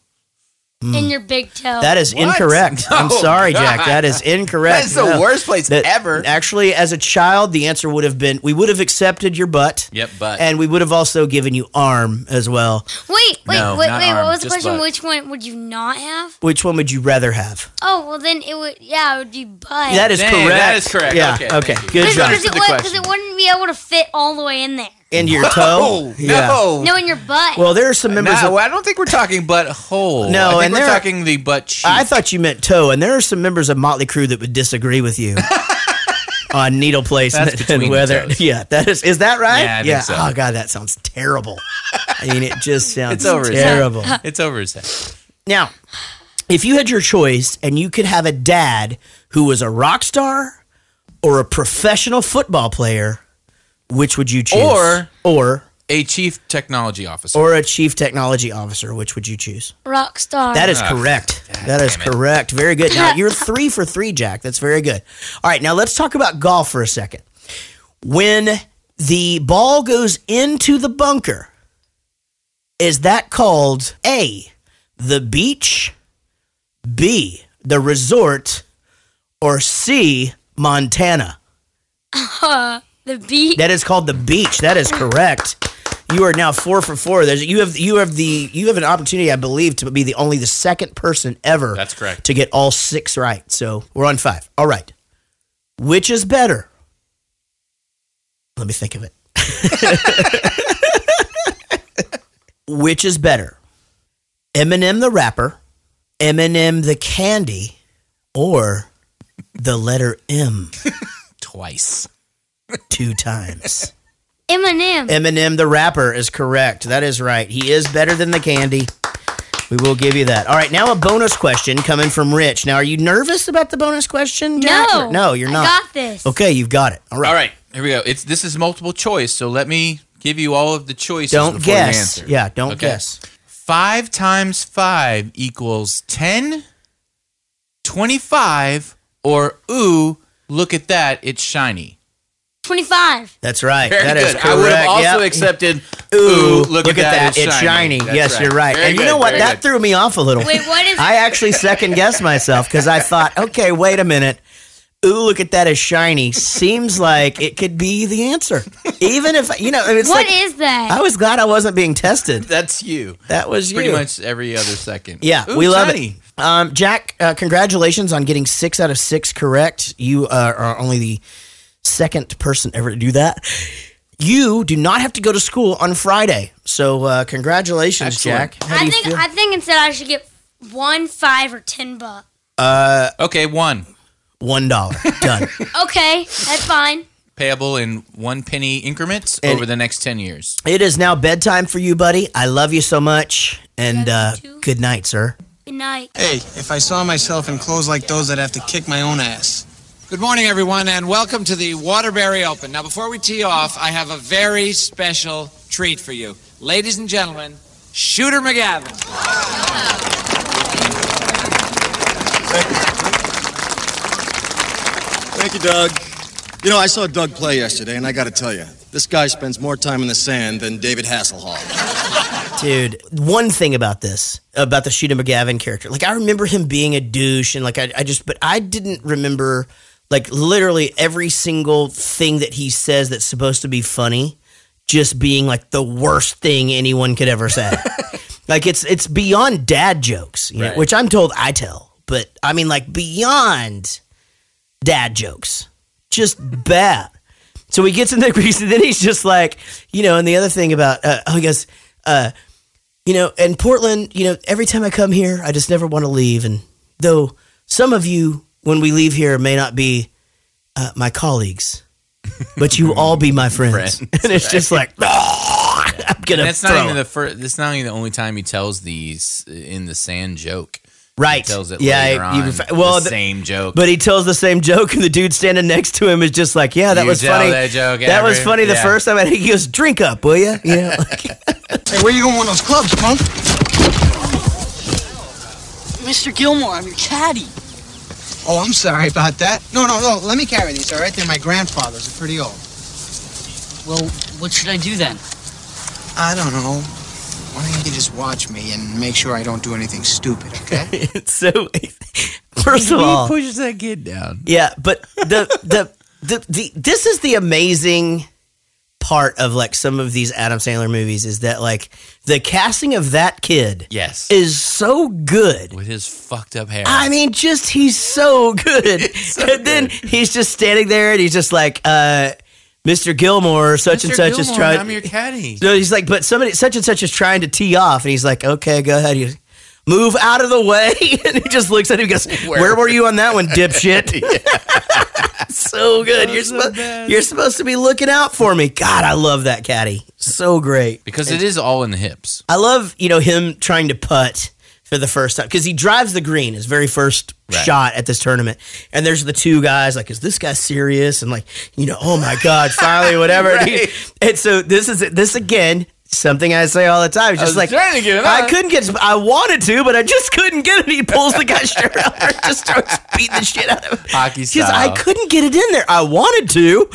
In your big toe. That is incorrect. No, I'm sorry, God. Jack. That is incorrect. That's the worst place ever. Actually, as a child, the answer would have been, we would have accepted your butt. Yep, butt. And we would have also given you arm as well. Wait, No, what not arm, was the just question? butt. Which one would you not have? Which one would you rather have? Oh, well then it would be butt. That is Dang, correct. that is correct. Yeah, Okay, okay. thank you. Good job. Because it wouldn't be able to fit all the way in there. Into your toe? No. No, in your butt. Well, there are some members of... I don't think we're talking butthole. No, I think and we're there- talking the butt cheek. I thought you meant toe, and there are some members of Motley Crue that would disagree with you on needle placement That's between and the whether. toes. Yeah, is that right? Yeah, I think so. Oh God, that sounds terrible. I mean, it just sounds It's over his head. terrible. It's over his head. Now, if you had your choice and you could have a dad who was a rock star or a professional football player, which would you choose? Or a chief technology officer. Or a chief technology officer, which would you choose? Rock star. That is correct. That is correct. Very good. Now, you're 3 for 3, Jack. That's very good. All right, now let's talk about golf for a second. When the ball goes into the bunker, is that called A, the beach, B, the resort, or C, Montana? The beach. That is called the beach. That is correct. You are now 4 for 4. You have an opportunity, I believe, to be the second person ever. That's correct. To get all 6 right. So we're on 5. All right. Which is better? Let me think of it. Which is better? Eminem the rapper, Eminem the candy, or the letter M? Twice. 2 times. Eminem. Eminem the rapper is correct. That is right. He is better than the candy. We will give you that. All right, now a bonus question coming from Rich. Now, are you nervous about the bonus question, Jack? No. No, you're not. I got this. Okay, you've got it. All right. All right, here we go. This is multiple choice, so let me give you all of the choices Don't before you guess. answer. Yeah, don't guess. 5 times 5 equals 10, 25, or ooh, look at that, it's shiny. 25. That's right. Very that good. is correct. I would have also Yep. accepted, Ooh, look at that, it's shiny. That's Yes, right. you're right. Very And you good, know what? very That good. threw me off a little. Wait, what is I actually second-guessed myself because I thought, okay, wait a minute. Ooh, look at that, is shiny. Seems like it could be the answer. Even if, it's What like, is that? I was glad I wasn't being tested. That's you. That was you. Pretty much every other second. Yeah, Ooh, we love shiny. it. Jack, congratulations on getting 6 out of 6 correct. You are only the second person ever to do that. You do not have to go to school on Friday. So congratulations, Excellent. Jack. How do you feel? I think instead I should get 1, 5, or $10. Okay, 1. $1. Done. Okay, that's fine. Payable in 1 penny increments And- over the next 10 years. It is now bedtime for you, buddy. I love you so much. And good night, sir. Good night. Hey, if I saw myself in clothes like those, I'd have to kick my own ass. Good morning, everyone, and welcome to the Waterbury Open. Now, before we tee off, I have a very special treat for you. Ladies and gentlemen, Shooter McGavin. Thank you, Doug. You know, I saw Doug play yesterday, and I got to tell you, this guy spends more time in the sand than David Hasselhoff. Dude, one thing about this, about the Shooter McGavin character, like I remember him being a douche and but I didn't remember like literally every single thing that he says that's supposed to be funny just being like the worst thing anyone could ever say. Like it's beyond dad jokes, you know, Right. which I'm told I tell, but I mean like beyond dad jokes, just bad. So he gets in the grease and then he's just like, and the other thing about, he goes, in Portland, every time I come here, I just never want to leave. And though some of you, when we leave here, may not be my colleagues, but you all be my friends. And it's just like, I'm going to That's not even that's not even the only time he tells these in the sand joke. Right. He tells it Yeah, later on, the same joke. But he tells the same joke, and the dude standing next to him is just like, yeah, that You was tell funny. that joke That was funny the yeah. first time. And he goes, drink up, will you? Hey, where you going with those clubs, punk? Mr. Gilmore, I'm your caddy. Oh, I'm sorry about that. No, let me carry these, all right? They're my grandfather's. They're pretty old. Well, what should I do then? I don't know. Why don't you just watch me and make sure I don't do anything stupid, okay? So, first of all, he pushes that kid down. Yeah, but this is the amazing part of like some of these Adam Sandler movies is that like the casting of that kid is so good with his fucked up hair. I mean, just he's so good. Then he's just standing there and he's just like, Mr. Gilmore, such and such is trying. I'm your caddy. No, he's like, but somebody such and such is trying to tee off, and he's like, okay, go ahead. You move out of the way, and he just looks at him and goes, where were you on that one, dipshit? So good. You're supposed to be looking out for me. God, I love that caddy. So great. Because it is all in the hips. I love, him trying to putt for the first time because he drives the green, his very first shot at this tournament. And there's the two guys like, is this guy serious? And like, oh my God, finally, whatever. And so this again, something I say all the time. It's just like, trying to get it I on. couldn't get, I wanted to, but I just couldn't get it. He pulls the guy's shirt out and just starts beating the shit out of him. Hockey Because style. I couldn't get it in there. I wanted to.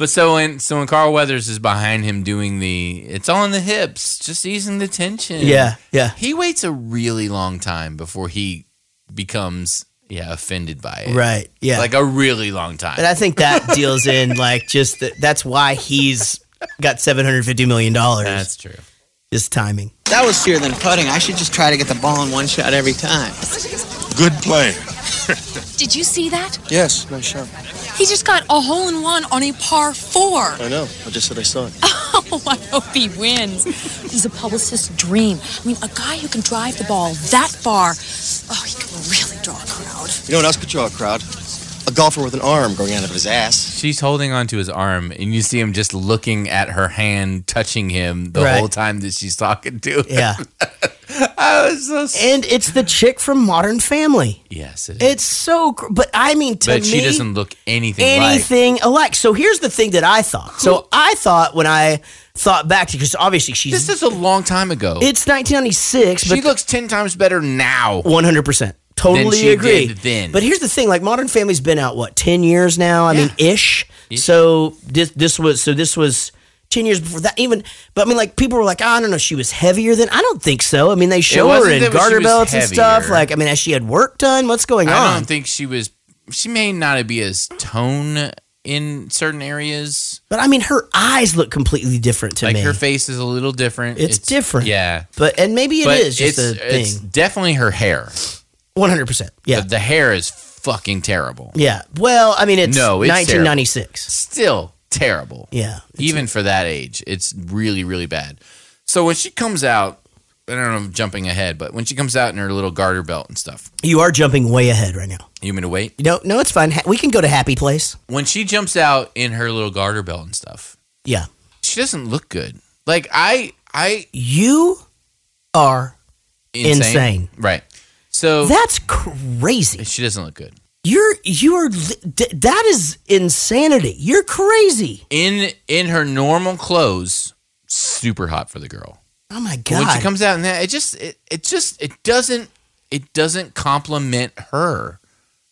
But so when Carl Weathers is behind him doing it's all in the hips, just easing the tension. Yeah. He waits a really long time before he becomes offended by it. Right. Yeah. Like a really long time. And I think that deals in like just that's why he's got $750 million. That's true. His timing. That was sheer than putting. I should just try to get the ball in one shot every time. Good play. Did you see that? Yes, nice shot. He just got a hole-in-one on a par 4. I know. I just said I saw it. Oh, I hope he wins. He's a publicist's dream. I mean, a guy who can drive the ball that far, he can really draw a crowd. You know what else could draw a crowd? A golfer with an arm growing out of his ass. She's holding onto his arm, and you see him just looking at her hand, touching him the whole time that she's talking to him. Yeah. I was so and it's the chick from Modern Family. Yes, it is. It's so, but I mean, to me, but she doesn't look anything alike. So here's the thing that I thought. So I thought when I thought back to, because obviously this is a long time ago. It's 1996. She looks 10 times better now. 100%. Totally agree. Then. But here's the thing: like Modern Family's been out 10 years now. I mean, ish. So this was 10 years before that. Even, but I mean, like people were like, I don't know, she was heavier than. I don't think so. I mean, they show her in garter belts and stuff. Like, I mean, has she had work done? What's going on? I don't think she was. She may not be as tone in certain areas. But I mean, her eyes look completely different to me. Like her face is a little different. It's different. Yeah. And maybe it is just a thing. It's definitely her hair. 100%. Yeah. But the hair is fucking terrible. Yeah. Well, I mean, it's 1996. Terrible. Still terrible. Yeah. Even for that age, it's really, really bad. So when she comes out, I don't know if I'm jumping ahead, but when she comes out in her little garter belt and stuff. You are jumping way ahead right now. You want me to wait? No, it's fine. We can go to Happy Place. When she jumps out in her little garter belt and stuff. Yeah. She doesn't look good. Like, You are insane. Right. So that's crazy. She doesn't look good. That is insanity. You're crazy. In her normal clothes, super hot for the girl. Oh my God. But when she comes out in that, it doesn't compliment her.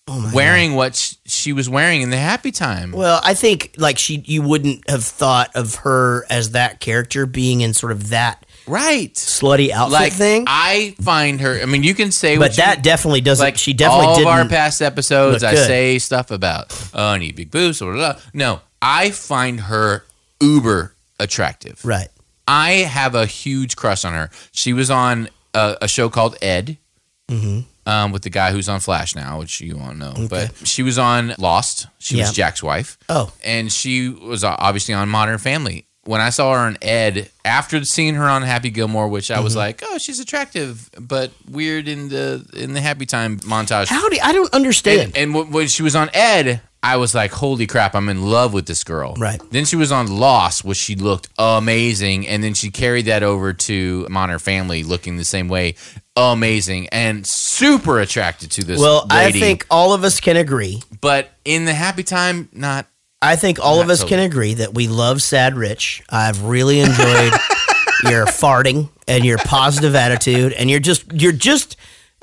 Oh my wearing God. what she was wearing in the Happy Time. Well, I think like you wouldn't have thought of her as that character being in sort of that slutty outfit thing. I find her. I mean, you can say, but that definitely doesn't. Like she definitely all didn't. All of our past episodes, I good. say stuff about I need big boobs. Blah, blah, blah. No, I find her uber attractive. Right. I have a huge crush on her. She was on a show called Ed. Mm-hmm. With the guy who's on Flash now, which you won't know. Okay. But she was on Lost. She was Jack's wife. Oh. And she was obviously on Modern Family. When I saw her on Ed, after seeing her on Happy Gilmore, which I was like, oh, she's attractive, but weird in the Happy Time montage. I don't understand. And when she was on Ed, I was like, holy crap, I'm in love with this girl. Right. Then she was on Lost, which she looked amazing. And then she carried that over to Modern Family looking the same way. Amazing. And super attracted to this lady. I think all of us can agree. But in the Happy Time, not. I think all of us can agree that we love Sad Rich. I've really enjoyed your farting and your positive attitude. And you're just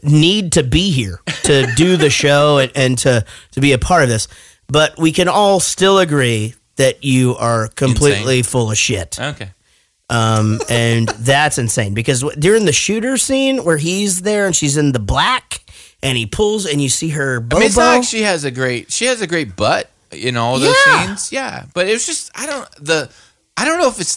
need to be here to do the show and to be a part of this. But we can all still agree that you are completely full of shit. Okay. And that's insane because during the shooter scene where he's there and she's in the black and he pulls and you see her bobo. I mean, it's not like she has a great butt in all those scenes. Yeah. But it was just, I don't know if it's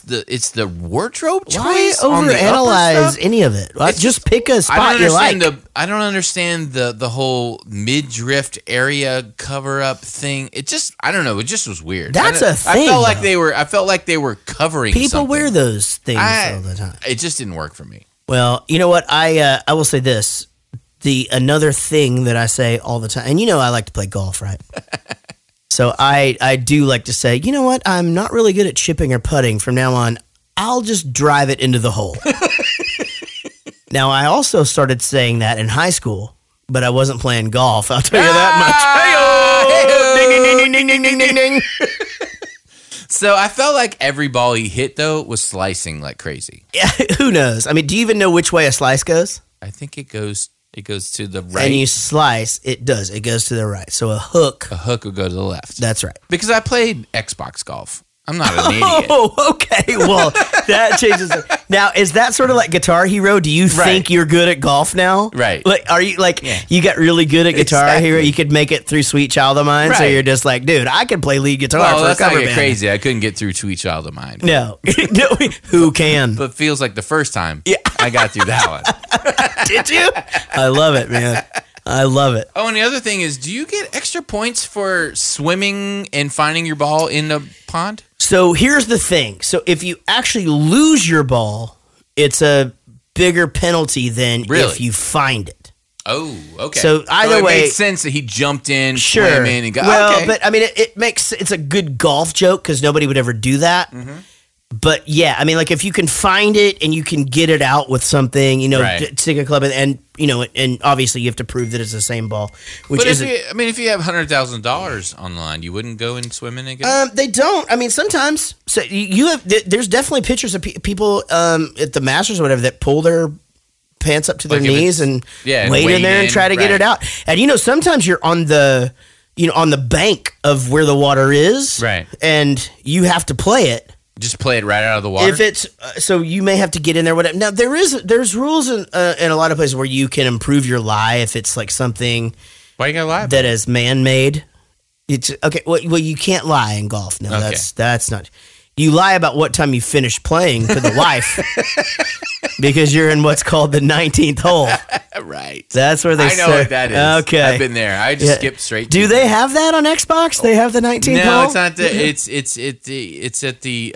the wardrobe choice. Why overanalyze any of it? Just pick a spot you like. I don't understand the whole midriff area cover up thing. It just, I don't know. It just was weird. That's a thing. I felt like they were covering. People something. wear those things all the time. It just didn't work for me. Well, you know what? I will say this. Another thing that I say all the time, and you know I like to play golf, right? So I do like to say, you know what? I'm not really good at chipping or putting. From now on, I'll just drive it into the hole. Now, I also started saying that in high school, but I wasn't playing golf. I'll tell you that much. Hey-oh! Ding, ding, ding, ding, ding, ding, ding. So I felt like every ball he hit, though, was slicing like crazy. Yeah, who knows? I mean, do you even know which way a slice goes? I think it goes It goes to the right. And you slice, it does. It goes to the right. So a hook will go to the left. That's right. Because I played Xbox golf. I'm not an idiot. Oh, okay. Well, that changes it. Now, is that sort of like Guitar Hero? Do you think you're good at golf now? Right. Like, are you you got really good at Guitar Hero? You could make it through Sweet Child of Mine. So you're just like, dude, I can play lead guitar for a cover band. Crazy. I couldn't get through Sweet Child of Mine. No. Who can? But feels like the first time I got through that one. Did you? I love it, man. I love it. Oh, and the other thing is, do you get extra points for swimming and finding your ball in the pond? So here's the thing. So if you actually lose your ball, it's a bigger penalty than if you find it. Oh, okay. So either way, it makes sense that he jumped in, swam in, and got. Well, okay. but I mean, it's a good golf joke because nobody would ever do that. Mm-hmm. But yeah, I mean, like if you can find it and you can get it out with something, stick a club in, and and obviously you have to prove that it's the same ball. Which if you have $100,000 on the line, you wouldn't go and swim in again. They don't. I mean, sometimes. So there's definitely pictures of people at the Masters or whatever that pull their pants up to their knees and wade in there and try to get it out. And sometimes you're on the on the bank of where the water is, right? And you have to play it. Just play it right out of the water. If it's so, you may have to get in there. Whatever. Now there's rules in a lot of places where you can improve your lie if it's like something. Why you gotta lie about that is man-made? It's okay. Well, you can't lie in golf. No, Okay. that's not. You lie about what time you finished playing to the wife because you're in what's called the 19th hole. Right. That's where they. I know what that is. Okay, I've been there. I just skipped straight. Do they have that on Xbox? They have the 19th hole. No, it's not. It's at the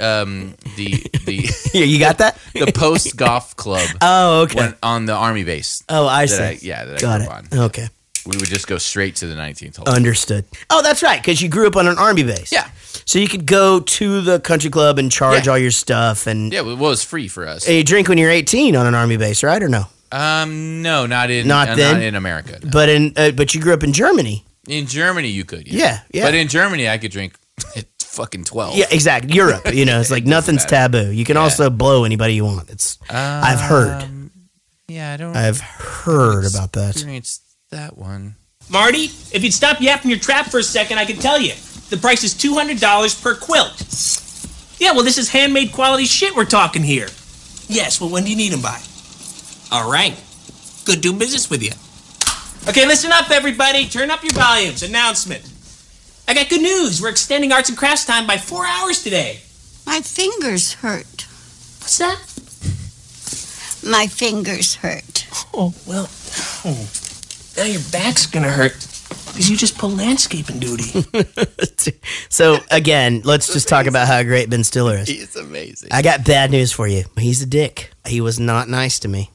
Yeah, you got that? The Post Golf Club. Oh, okay. On the Army base. Oh, I see. That got I it. grew up on. Okay. We would just go straight to the 19th hole. Understood. Oh, that's right, because you grew up on an Army base. Yeah. So you could go to the country club and charge all your stuff, and yeah, well, it was free for us. You drink when you're 18 on an Army base, right, or no? No, not in America. No. But you grew up in Germany. In Germany, you could. Yeah. But in Germany, I could drink at fucking 12. Yeah, exactly. Europe, it's like nothing's taboo. You can also blow anybody you want. It's I've heard. Yeah, I don't. I've heard about that. Experienced that one. Marty, if you'd stop yapping your trap for a second, I can tell you. The price is $200 per quilt. Yeah, well, this is handmade quality shit we're talking here. Yes, well, when do you need them by? All right. Good doing business with you. Okay, listen up, everybody. Turn up your volumes. Announcement. I got good news. We're extending arts and crafts time by 4 hours today. My fingers hurt. What's that? My fingers hurt. Oh, well. Now your back's gonna hurt because you just pulled landscaping duty. So, again, let's just talk about how great Ben Stiller is. He's amazing. I got bad news for you. He's a dick. He was not nice to me.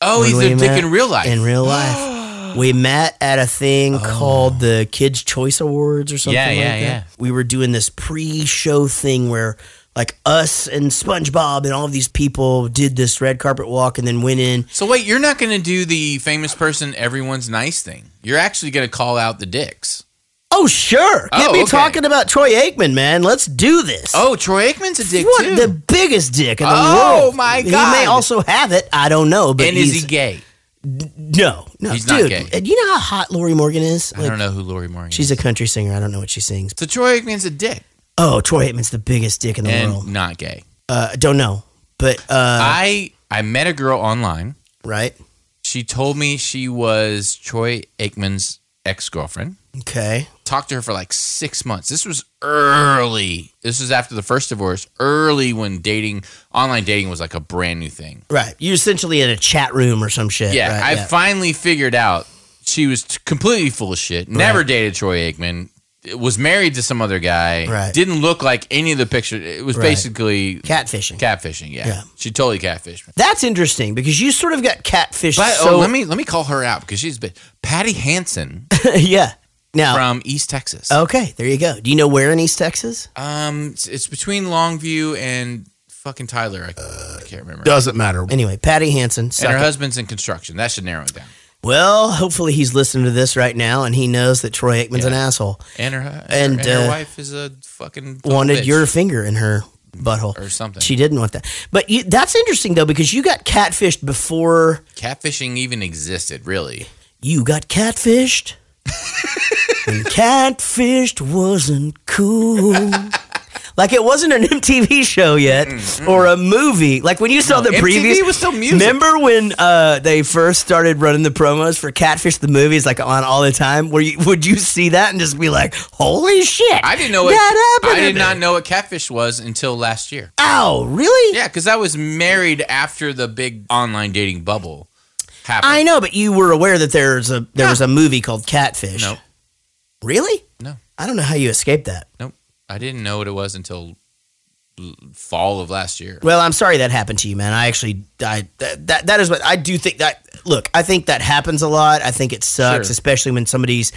Oh, he's a dick in real life. In real life. We met at a thing called the Kids' Choice Awards or something like that. Yeah. We were doing this pre-show thing where like us and SpongeBob and all of these people did this red carpet walk and then went in. So wait, you're not going to do the famous person everyone's nice thing. You're actually going to call out the dicks. Oh, sure. Get me talking about Troy Aikman, man. Let's do this. Oh, Troy Aikman's a dick, too. The biggest dick in the world. Oh, my God. He may also have it. I don't know. But and is he gay? No. He's dude, not gay. You know how hot Lori Morgan is? I don't know who Lori Morgan is. She's a country singer. I don't know what she sings. So Troy Aikman's a dick. Oh, Troy Aikman's the biggest dick in the world. And not gay. Don't know. But I met a girl online. Right. She told me she was Troy Aikman's ex-girlfriend. Okay. Talked to her for like 6 months. This was early. This was after the first divorce. Early when online dating was like a brand new thing. Right. You're essentially in a chat room or some shit. Yeah. Right? I finally figured out she was completely full of shit. Never dated Troy Aikman. Was married to some other guy. Right. Didn't look like any of the pictures. It was basically catfishing. Catfishing, yeah. She totally catfished me. That's interesting because you sort of got catfished. But, let me call her out because she's been Patty Hansen. Yeah. Now from East Texas. Okay, there you go. Do you know where in East Texas? It's between Longview and fucking Tyler. I can't remember. Doesn't matter. Anyway, Patty Hansen. And her husband's in construction. That should narrow it down. Well, hopefully he's listening to this right now and he knows that Troy Aikman's an asshole. And her wife is a fucking wanted bitch. your finger in her butthole or something. She didn't want that. But that's interesting though, because you got catfished before catfishing even existed. Really, you got catfished. And catfished wasn't cool. Like it wasn't an MTV show yet or a movie. Like when you saw the previews. MTV was still music. Remember when they first started running the promos for Catfish the movies like on all the time? Would you see that and just be like, holy shit. I didn't know what I did not know what Catfish was until last year. Oh, really? Yeah, because I was married after the big online dating bubble happened. I know, but you were aware that there was a movie called Catfish. Nope. Really? No. I don't know how you escaped that. Nope. I didn't know what it was until fall of last year. Well, I'm sorry that happened to you, man. That is what I do think that. Look, I think that happens a lot. I think it sucks, especially when somebody's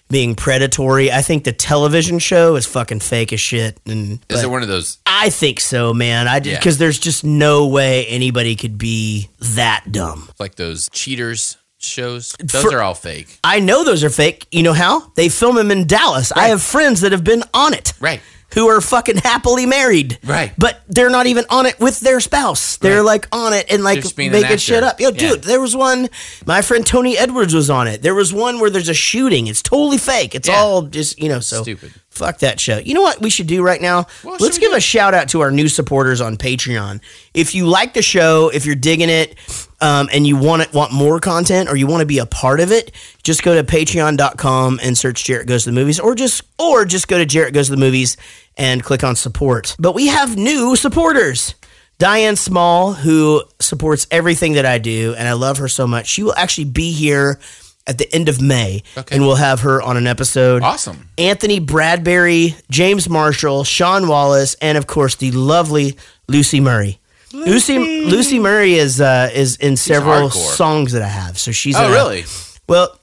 being predatory. I think the television show is fucking fake as shit. Is it one of those? I think so, man. Because there's just no way anybody could be that dumb. Like those cheaters shows. Those are all fake. I know those are fake. You know how? They film them in Dallas. Right. I have friends that have been on it. Right. Who are fucking happily married. Right. But they're not even on it with their spouse. They're like on it and like making shit up. Yo, dude, there was one, my friend Tony Edwards was on it. There was one where there's a shooting. It's totally fake. It's all just, so stupid. Fuck that show. You know what we should do right now? Let's give a shout out to our new supporters on Patreon. If you like the show, if you're digging it, and you want more content or you want to be a part of it, just go to patreon.com and search Jaret Goes to the Movies, or just go to Jaret Goes to the Movies and click on support. But we have new supporters. Diane Small, who supports everything that I do, and I love her so much. She will actually be here at the end of May, and we'll have her on an episode. Awesome. Anthony Bradbury, James Marshall, Sean Wallace, and of course the lovely Lucy Murray. Lucy Murray is in several songs that I have. So she's really? Well,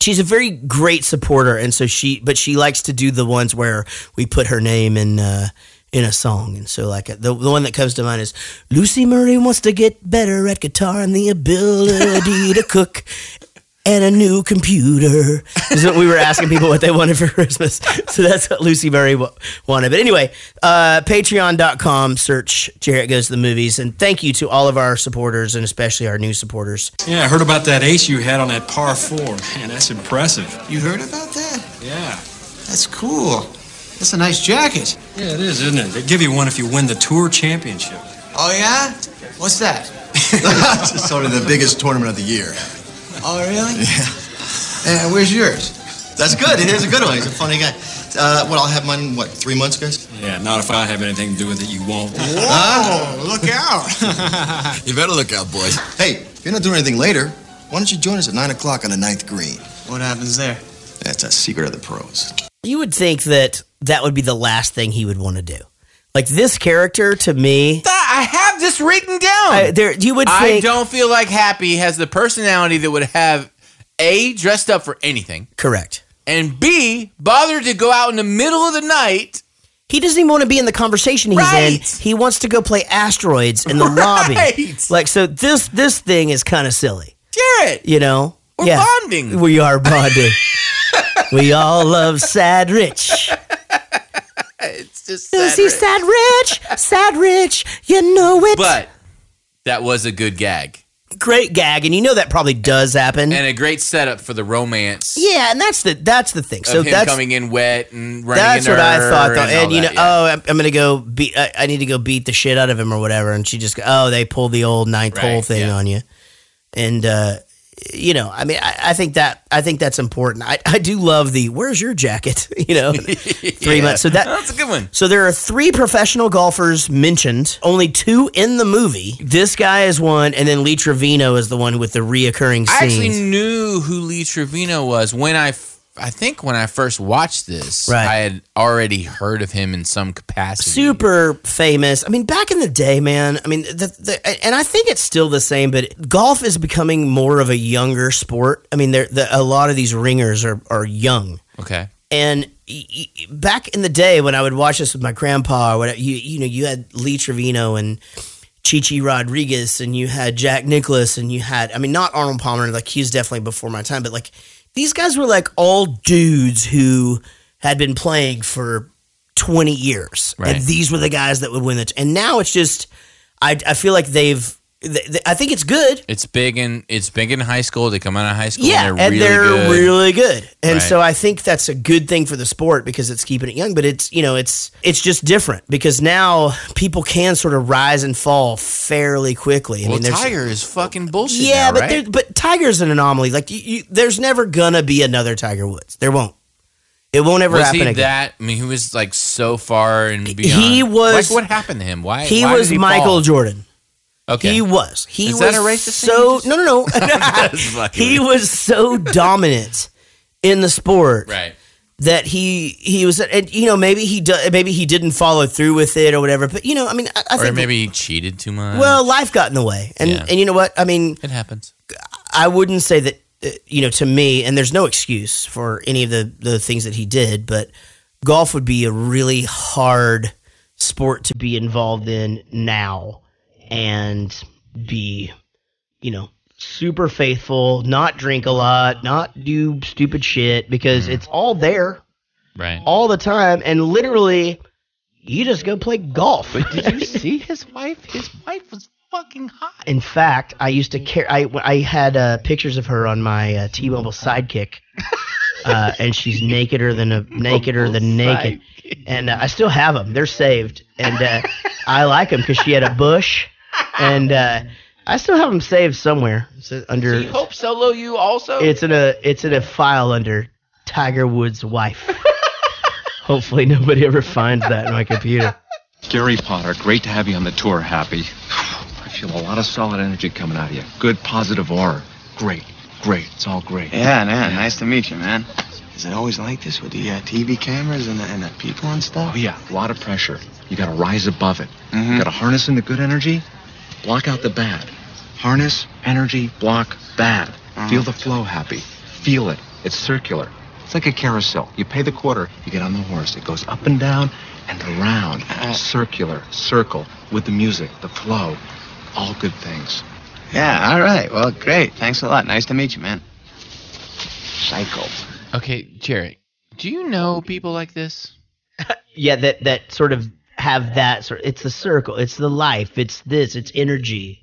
she's a very great supporter, and so she likes to do the ones where we put her name in a song. And so like the one that comes to mind is Lucy Murray wants to get better at guitar and the ability to cook. And a new computer. Is what we were asking people what they wanted for Christmas. So that's what Lucy Murray wanted. But anyway, patreon.com, search Jaret Goes to the Movies. And thank you to all of our supporters and especially our new supporters. Yeah, I heard about that ace you had on that par 4. Man, that's impressive. You heard about that? Yeah. That's cool. That's a nice jacket. Yeah, it is, isn't it? They give you one if you win the tour championship. Oh, yeah? What's that? It's sort of the biggest tournament of the year. Oh, really? Yeah. And where's yours? That's good. It is a good one. He's a funny guy. I'll have mine in, 3 months, guys? Yeah, not if I have anything to do with it, you won't. Whoa, look out. You better look out, boys. Hey, if you're not doing anything later, why don't you join us at 9 o'clock on the 9th green? What happens there? That's a secret of the pros. You would think that would be the last thing he would want to do. Like this character, to me, I have this written down. You would think, I don't feel like Happy has the personality that would have A, dressed up for anything. Correct. And B, bothered to go out in the middle of the night. He doesn't even want to be in the conversation he's in. He wants to go play asteroids in the lobby. Like, so this thing is kind of silly. Jaret. We're bonding. We are bonding. We all love Sad Rich. It's just sad rich, you know it. But that was a good gag. Great gag, and you know that probably does happen. And a great setup for the romance. Yeah, and that's the thing. So him that's coming in wet and running that's into what I thought. Though. And I'm gonna go beat. I need to go beat the shit out of him or whatever. And she just they pulled the old ninth hole thing on you, and I think that's important. I do love the where's your jacket? 3 months. So that's a good one. So there are 3 professional golfers mentioned, only 2 in the movie. This guy is one, and then Lee Trevino is the one with the reoccurring scenes. I actually knew who Lee Trevino was when I think when I first watched this, I had already heard of him in some capacity. Super famous. I mean, back in the day, man. I mean, and I think it's still the same, but golf is becoming more of a younger sport. I mean, a lot of these ringers are young. Okay. And back in the day when I would watch this with my grandpa, or whatever, you had Lee Trevino and Chichi Rodriguez, and you had Jack Nicklaus, and you had, not Arnold Palmer, like he's definitely before my time, but like, these guys were like all dudes who had been playing for 20 years. Right. And these were the guys that would win it. And now it's just, I feel like I think it's good. It's big in high school. They come out of high school Yeah, and they're really good. And Right. so I think that's a good thing for the sport because it's keeping it young. But it's it's just different because now people can sort of rise and fall fairly quickly. Well, Tiger is fucking bullshit. Yeah, now, but right? but Tiger's an anomaly. Like there's never gonna be another Tiger Woods. There won't. It won't ever was happen he again. that? I mean, he was like so far and beyond. He was. Like, what happened to him? Why? He why was did he Michael fall? Jordan. Okay. He was. He Is was that a racist so thing? no. He was so dominant in the sport, Right. that he was, and maybe he didn't follow through with it or whatever. But I mean, I Or think maybe he cheated too much. well, life got in the way, and Yeah. and you know what? I mean, it happens. I wouldn't say that to me, and there's no excuse for any of the things that he did, but golf would be a really hard sport to be involved in now and be, super faithful, not drink a lot, not do stupid shit because it's all there Right. all the time, and literally you just go play golf. But did you see his wife? His wife was fucking hot. In fact, I used to carry. I had pictures of her on my T-Mobile Sidekick, and she's nakeder than naked, and I still have them. They're saved, and I like them because she had a bush, and I still have them saved somewhere. It's under. So you hope solo you also? It's in a file under Tiger Woods' wife. Hopefully, nobody ever finds that in my computer. Gary Potter, great to have you on the tour, Happy. I feel a lot of solid energy coming out of you. Good, positive aura. Great. It's all great. Yeah, man. Nice to meet you, man. Is it always like this with the TV cameras and the people and stuff? Oh, yeah. A lot of pressure. You got to rise above it. You got to harness in the good energy, block out the bad. Harness, energy, block, bad. Feel the flow, Happy. Feel it. It's circular. It's like a carousel. You pay the quarter, you get on the horse. It goes up and down and around. Circular, circle, with the music, the flow. All good things. Yeah, all right. Well, great. Thanks a lot. Nice to meet you, man. Psycho. Okay, Jaret, do you know people like this? Yeah, that sort of have that sort. It's the circle. It's the life. It's this. It's energy.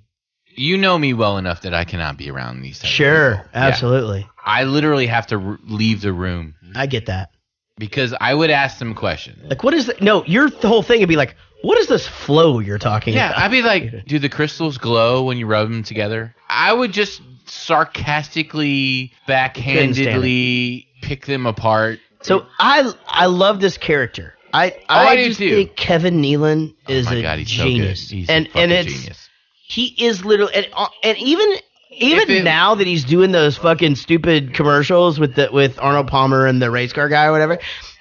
You know me well enough that I cannot be around these types of Sure, people. absolutely. Yeah. I literally have to leave the room. I get that. Because I would ask them questions. Like, what is the, no, your whole thing would be like, what is this flow you're talking Yeah, about? I'd be like, do the crystals glow when you rub them together? I would just sarcastically, backhandedly pick them apart. So I love this character. I do just too. think Kevin Nealon is my a God, he's genius. so good. He's a and fucking it's genius. he is literally and even now that he's doing those fucking stupid commercials with Arnold Palmer and the race car guy or whatever,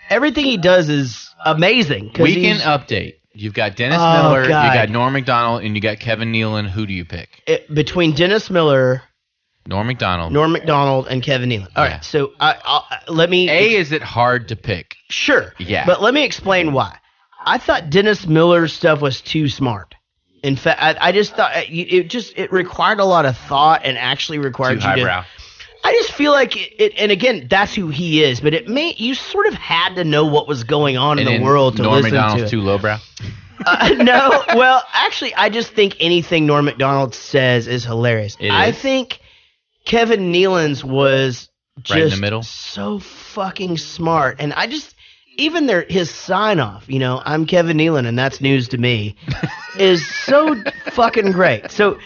everything he does is amazing. Weekend update. You've got Dennis Oh, Miller, God. you got Norm Macdonald, and you got Kevin Nealon. Who do you pick? Between Dennis Miller, Norm Macdonald, and Kevin Nealon. All right, so let me. Is it hard to pick? Sure. Yeah. But let me explain why. I thought Dennis Miller's stuff was too smart. In fact, I just thought it required a lot of thought and actually required Too highbrow. I just feel like it, and again, that's who he is. But you sort of had to know what was going on in the world to Norm listen Macdonald's to it. too lowbrow. No, well, actually, I just think anything Norm Macdonald says is hilarious. I think Kevin Nealon's was just Right in the middle? so fucking smart, and I just even his sign off, I'm Kevin Nealon and that's news to me, is so fucking great. So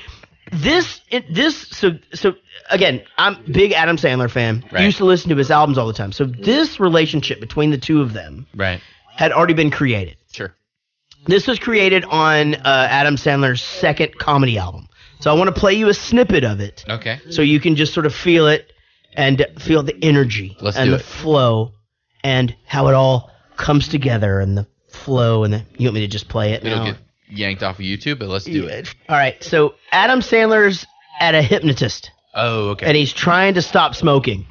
so again, I'm a big Adam Sandler fan. Right. Used to listen to his albums all the time. So this relationship between the two of them Right. had already been created. Sure. This was created on Adam Sandler's second comedy album. So I want to play you a snippet of it. Okay. So you can just sort of feel it and feel the energy Let's and do the it. flow and how it all comes together and the flow and you want me to just play it It'll now? get yanked off of YouTube, but let's do it. All right. So Adam Sandler's at a hypnotist. Oh, okay. And he's trying to stop smoking.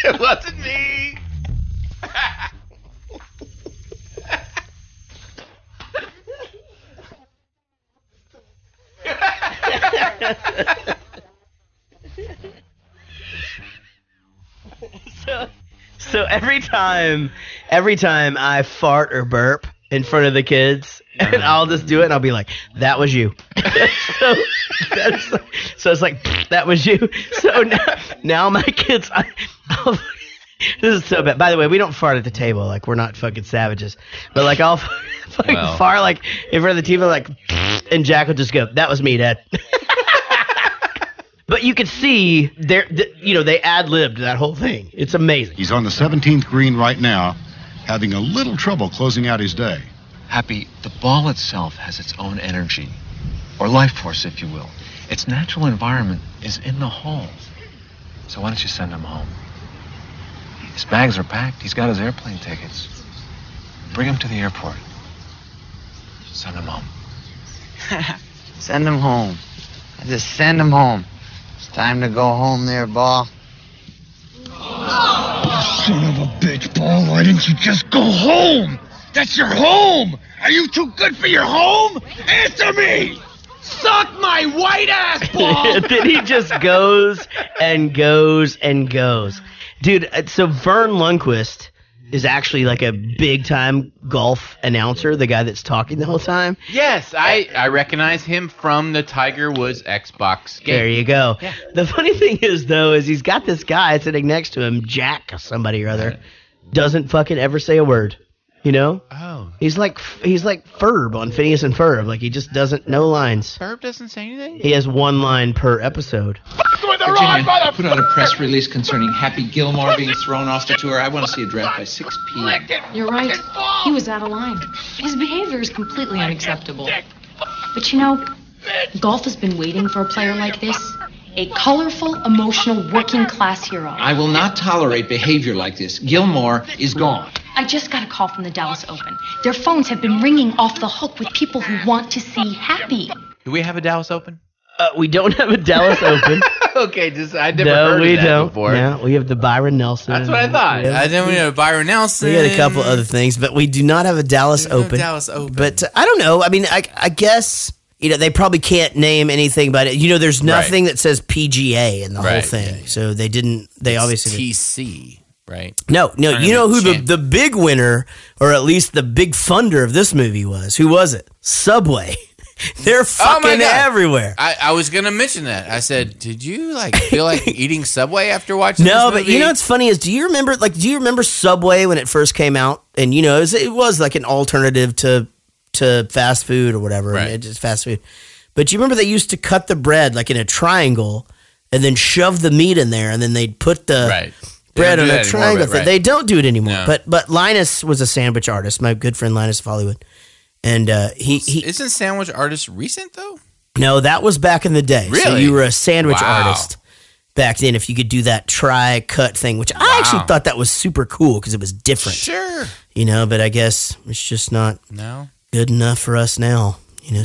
It wasn't me. So every time I fart or burp in front of the kids, and I'll just do it, and I'll be like, "That was you." So it's like, "That was you." So now my kids, this is so bad. By the way, we don't fart at the table. Like, we're not fucking savages. But like, I'll fucking fart like in front of the TV, like, and Jack will just go, "That was me, Dad." But you can see they ad-libbed that whole thing. It's amazing. He's on the 17th green right now, having a little trouble closing out his day. Happy, the ball itself has its own energy, or life force, if you will. Its natural environment is in the hole. So why don't you send him home? His bags are packed. He's got his airplane tickets. Bring him to the airport. Send him home. Send him home. Just send him home. It's time to go home there, Ball. Son of a bitch, Ball, why didn't you just go home? That's your home! Are you too good for your home? Answer me! Suck my white ass, Ball! Then he just goes and goes and goes. Dude, so Vern Lundquist is actually like a big-time golf announcer, the guy that's talking the whole time. Yes, I recognize him from the Tiger Woods Xbox game. There you go. Yeah. The funny thing is, though, is he's got this guy sitting next to him, Jack somebody or other, doesn't fucking ever say a word. You know? Oh. He's like Ferb on Phineas and Ferb. Like, he just doesn't know lines. Ferb doesn't say anything? He has one line per episode. Virginia, put out a press release concerning Happy Gilmore being thrown off the tour. I want to see a draft by 6 p.m. You're right. He was out of line. His behavior is completely unacceptable. But you know, golf has been waiting for a player like this. A colorful, emotional, working-class hero. I will not tolerate behavior like this. Gilmore is gone. I just got a call from the Dallas Open. Their phones have been ringing off the hook with people who want to see Happy. Do we have a Dallas Open? We don't have a Dallas Open. Okay, I never heard of that before. Yeah, we have the Byron Nelson. That's what I thought. I didn't know Byron Nelson. We had a couple other things, but we do not have a Dallas Open. Dallas Open. But I don't know. I mean, I guess they probably can't name anything about it. There's nothing that says PGA in the whole thing. Yeah. So they didn't. They obviously TC. Right. No. You know who the big winner, or at least the big funder of this movie was? Who was it? Subway. They're fucking everywhere. I was gonna mention that. I said, did you feel like eating Subway after watching? No, this movie? But what's funny is, do you remember Subway when it first came out? And it was like an alternative to fast food or whatever. Right. And it just fast food. But you remember they used to cut the bread like in a triangle and then shove the meat in there, and then they'd put the bread on a triangle. They don't do it anymore. No. But Linus was a sandwich artist. My good friend Linus of Hollywood. And he isn't sandwich artist recent though? No, that was back in the day. Really? So you were a sandwich artist back then. If you could do that cut thing, which I actually thought that was super cool because it was different. Sure. But I guess it's just not good enough for us now.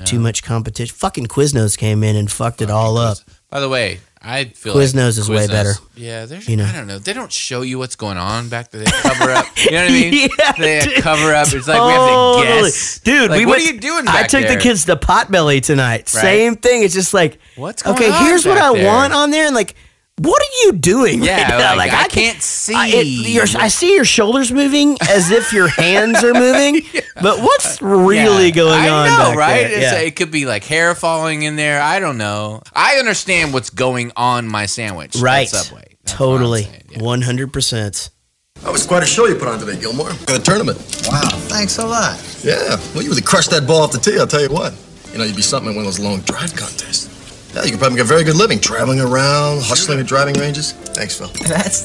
Too much competition. Fucking Quiznos came in and fucked it all up. By the way, I feel Quiznos is way better. Yeah, I don't know. They don't show you what's going on back there. They cover up. You know what I mean? They cover up. It's like we have to guess. Dude, what are you doing back I took there? the kids to Potbelly tonight. Right. Same thing. It's just like, what's going okay, on here's what back I there? want on there. And like, what are you doing? Yeah, right now? like I can't see. I see your shoulders moving as if your hands are moving, but what's really going on? I know, back right? there? It could be like hair falling in there. I don't know. I understand what's going on my sandwich. Right. At Subway. Totally. 100%. That was quite a show you put on today, Gilmore. Got a tournament. Wow, thanks a lot. Yeah, well, you really crushed that ball off the tee, I'll tell you what. You'd be something in one of those long drive contests. Yeah, you could probably get a very good living, traveling around, hustling at driving ranges. Thanks, Phil. That's,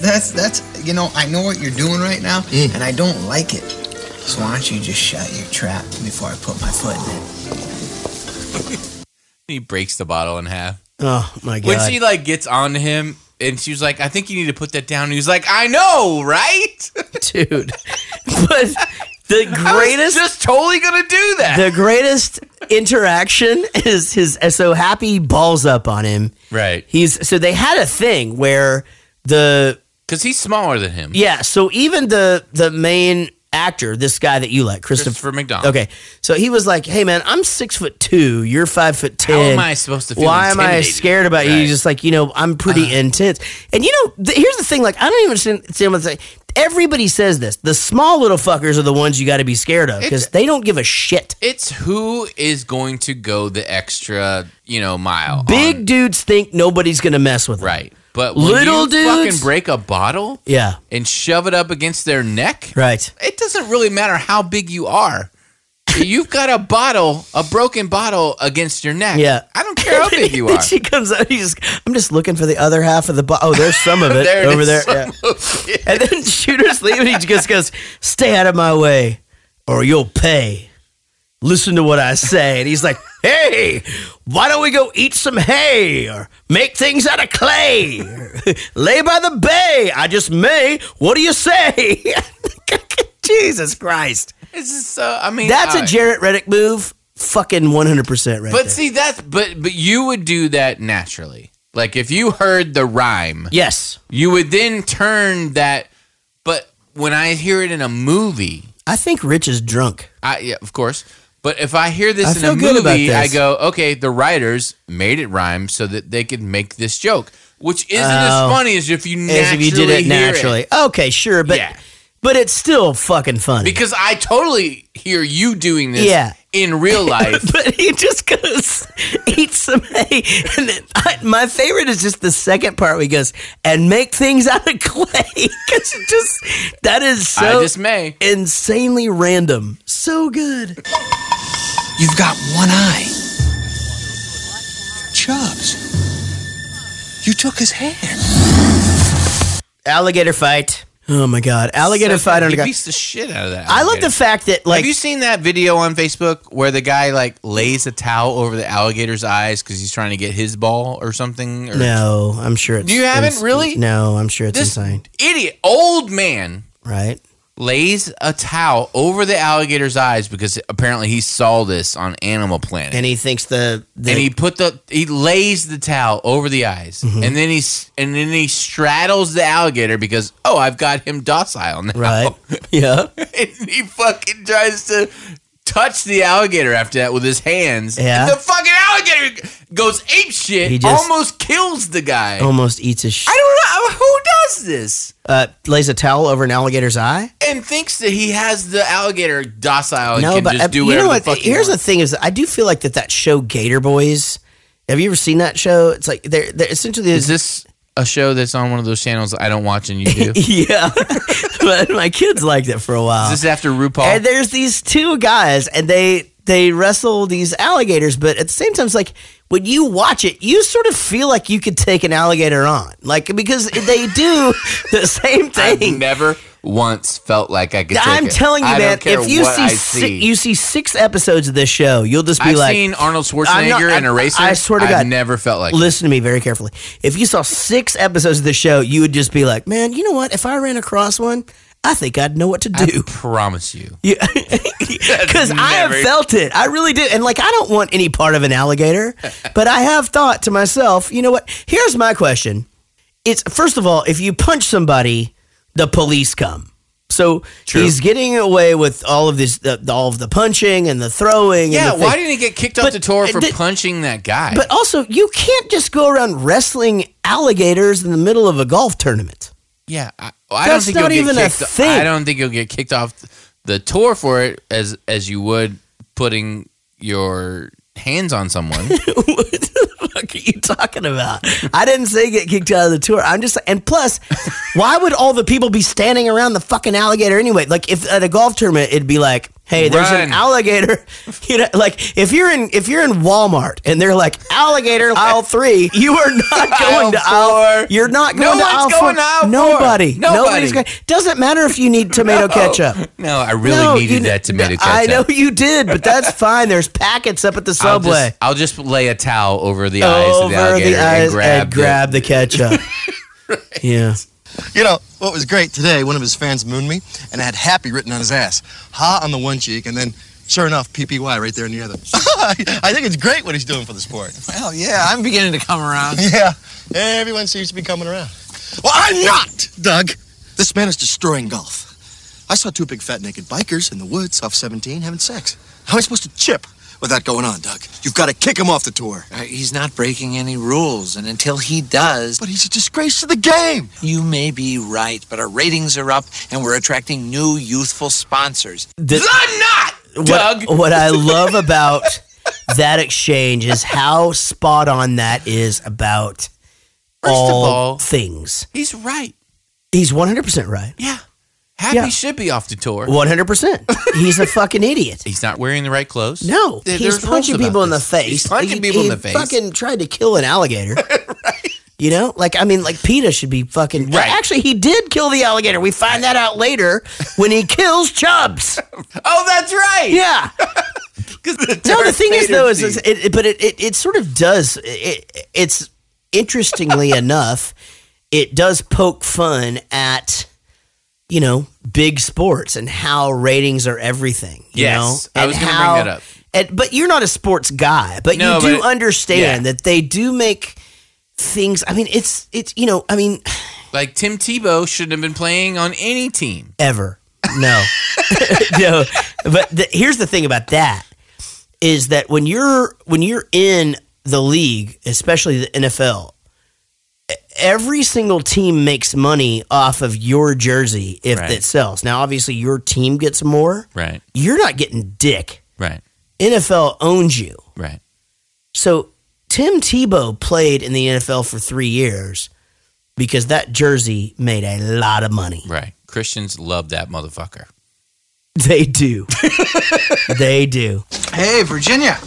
I know what you're doing right now, and I don't like it. So why don't you just shut your trap before I put my foot in it? He breaks the bottle in half. Oh, my God. When she, gets on to him, and she was like, I think you need to put that down. And he was like, I know, right? Dude. But the greatest... I was just totally going to do that. The greatest interaction is so Happy balls up on him. Right. So they had a thing where because he's smaller than him. Yeah, so even the main actor, this guy that you like, Christopher McDonald. Okay, so he was like, "Hey man, I'm 6'2", you're 5'10". How am I supposed to feel Why am I intimidated? scared about you? Right. He's just like, I'm pretty intense. And here's the thing, like, I don't even understand what they say. Everybody says this. The small little fuckers are the ones you got to be scared of because they don't give a shit. It's who is going to go the extra, mile. Big dudes think nobody's going to mess with them. Right. But when little you dudes fucking break a bottle and shove it up against their neck, right? It doesn't really matter how big you are. You've got a broken bottle against your neck. Yeah. I don't care how big you are. She comes out, I'm just looking for the other half of the bottle. Oh, there's some of it over there. Yeah. And then Shooter's leaving. He just goes, stay out of my way or you'll pay. Listen to what I say. And he's like, hey, why don't we go eat some hay or make things out of clay? Lay by the bay. I just may. What do you say? Jesus Christ. This is so, that's a Jaret Reddick move. Fucking 100% right But there. see, but you would do that naturally. Like if you heard the rhyme. Yes. You would then turn that. But when I hear it in a movie. I think Rich is drunk. Yeah, of course. But if I hear this I in feel a good about movie, this. I go, okay, the writers made it rhyme so that they could make this joke, which isn't as funny as if you naturally did it hear naturally. it. Okay, sure, but it's still fucking funny. Because I totally hear you doing this in real life. But he just goes, eat some hay. And then my favorite is just the second part where he goes, and make things out of clay. Because that is so I just may. Insanely random. So good. You've got one eye. Chubbs. You took his hand. Alligator fight. Oh my God. Alligator fight on He a guy. beats the shit out of that. I love the fact that, like. Have you seen that video on Facebook where the guy, lays a towel over the alligator's eyes because he's trying to get his ball or something? Or... No, I'm sure it's. You haven't really? No, I'm sure it's insane. Idiot, old man. Right. Lays a towel over the alligator's eyes because apparently he saw this on Animal Planet. And he thinks and he lays the towel over the eyes. Mm-hmm. And then he straddles the alligator because I've got him docile now. Right. Yeah. And he fucking tries to touch the alligator after that with his hands. Yeah. And the fucking alligator goes ape shit. He just almost kills the guy. Almost eats his shit. I don't know who does this. Lays a towel over an alligator's eye And thinks that he has the alligator docile and no, can but just do you whatever know what? the fuck he Here's the wants. thing: is I do feel like that show Gator Boys. Have you ever seen that show? It's like they're essentially. Is this a show that's on one of those channels I don't watch and you do? Yeah, but my kids liked it for a while. Is this after RuPaul? And there's these two guys, and they wrestle these alligators, but at the same time, it's like when you watch it, you sort of feel like you could take an alligator on, because they do the same thing. I've never once felt like I could take I'm it. telling you, I man, don't care if you what I see 6 episodes of this show, you'll just be I've like, seen Arnold Schwarzenegger in Eraser. I swear to God, I've never felt like listen to me very carefully. If you saw 6 episodes of the show, you would just be like, man, you know what? If I ran across one, I think I'd know what to do. I promise you. Yeah, because I have felt it. I really did. And like, I don't want any part of an alligator, but I have thought to myself, you know what? Here's my question. It's, first of all, if you punch somebody, the police come. So he's getting away with all of this, all of the punching and the throwing. Yeah, and the why didn't he get kicked off the tour for punching that guy? But also, you can't just go around wrestling alligators in the middle of a golf tournament. Yeah, I don't think not even a thing. I don't think you'll get kicked off the tour for it as you would putting your hands on someone. What the fuck are you talking about? I didn't say get kicked out of the tour. I'm just, and plus, why would all the people be standing around the fucking alligator anyway? Like, if at a golf tournament, it'd be like, hey, there's an alligator. You know, like if you're in Walmart and they're like alligator aisle 3, you are not going to aisle 4. You're not going to aisle 4. Nobody's going. Doesn't matter if you need tomato ketchup. No, I really needed that tomato ketchup. I know you did, but that's fine. There's packets up at the Subway. I'll just lay a towel over the eyes of the alligator and grab the ketchup. Right. Yeah. You know, what was great today, one of his fans mooned me, and it had Happy written on his ass. Ha on the one cheek, and then, sure enough, PPY right there in the other. I think it's great what he's doing for the sport. Well, yeah, I'm beginning to come around. Yeah, everyone seems to be coming around. Well, I'm not, Doug. This man is destroying golf. I saw 2 big fat naked bikers in the woods off 17 having sex. How am I supposed to chip with that going on, Doug? You've got to kick him off the tour. He's not breaking any rules, and until he does... But he's a disgrace to the game. You may be right, but our ratings are up, and we're attracting new youthful sponsors. I'm not, Doug! What I love about that exchange is how spot on that is about all things. He's right. He's 100% right. Yeah. Happy should be off the tour. 100%. He's a fucking idiot. He's not wearing the right clothes. No, he's punching people in the face. He's punching people in the face. He fucking tried to kill an alligator. Right. You know? Like, I mean, like, PETA should be fucking... Right. Actually, he did kill the alligator. We find that out later when he kills Chubbs. Oh, that's right. Yeah. No, the thing is, though, it sort of does... It's interestingly enough, it does poke fun at... you know, big sports and how ratings are everything. You know? I was going to bring that up. But you're not a sports guy, but you do understand that they do make things. I mean, it's you know, I mean, like Tim Tebow shouldn't have been playing on any team ever. No, no. But here's the thing about that is that when you're in the league, especially the NFL. Every single team makes money off of your jersey if it sells. Now, obviously, your team gets more. Right. You're not getting dick. Right. NFL owns you. Right. So, Tim Tebow played in the NFL for 3 years because that jersey made a lot of money. Right. Christians love that motherfucker. They do. They do. Hey, Virginia.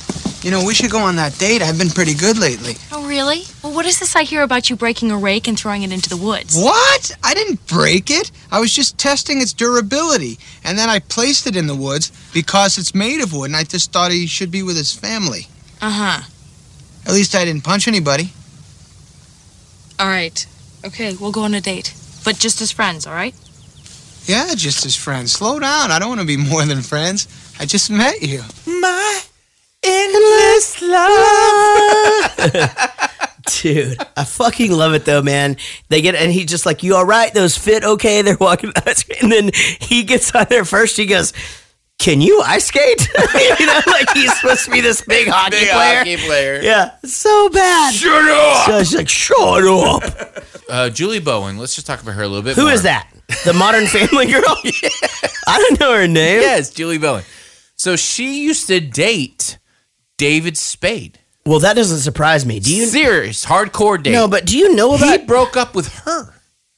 You know, we should go on that date. I've been pretty good lately. Oh, really? Well, what is this I hear about you breaking a rake and throwing it into the woods? What? I didn't break it. I was just testing its durability. And then I placed it in the woods because it's made of wood, and I just thought he should be with his family. Uh-huh. At least I didn't punch anybody. All right. Okay, we'll go on a date. But just as friends, all right? Yeah, just as friends. Slow down. I don't want to be more than friends. I just met you. My endless love. Dude, I fucking love it though, man. They get, and he's just like, you all right? Those fit okay? They're walking, and then he gets on there first. He goes, can you ice skate? You know, like he's supposed to be this big hockey player. Yeah, so bad. Shut up. So she's like, shut up. Julie Bowen. Let's just talk about her a little bit Who more. is that? The Modern Family girl? Yeah. I don't know her name. Yes, Julie Bowen. So she used to date David Spade. Well, that doesn't surprise me. Do you serious hardcore date? No, but do you know about? He broke up with her.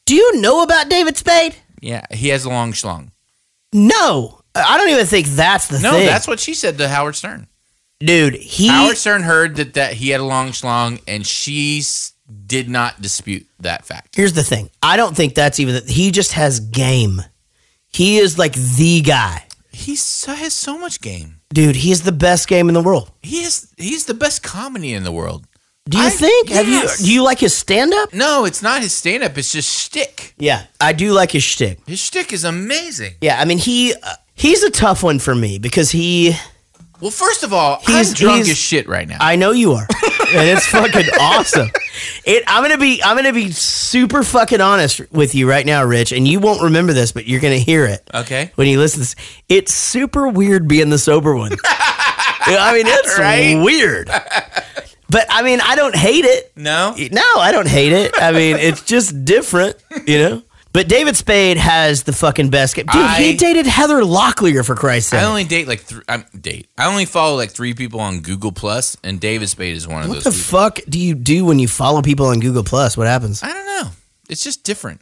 Do you know about David Spade? Yeah, he has a long schlong. No, I don't even think that's the thing. No, that's what she said to Howard Stern. Dude, Howard Stern heard that he had a long schlong, and she did not dispute that fact. Here's the thing. I don't think that's even... He just has game. He is like the guy. He has so much game. Dude, he's the best game in the world. He's the best comedy in the world. Do you think? Yes. Do you like his stand-up? No, it's not his stand-up. It's just shtick. Yeah, I do like his shtick. His shtick is amazing. Yeah, I mean, he's a tough one for me because Well, first of all, I'm drunk as shit right now. I know you are, and it's fucking awesome. I'm gonna be super fucking honest with you right now, Rich, and you won't remember this, but you're gonna hear it. Okay. When you listen to this, it's super weird being the sober one. I mean, it's weird. But I mean, I don't hate it. No, I don't hate it. I mean, it's just different, you know. But David Spade has the fucking best. Dude, he dated Heather Locklear, for Christ's sake. I only date like I only follow like 3 people on Google Plus, and David Spade is one of those. What the fuck do you do when you follow people on Google Plus? What happens? I don't know. It's just different.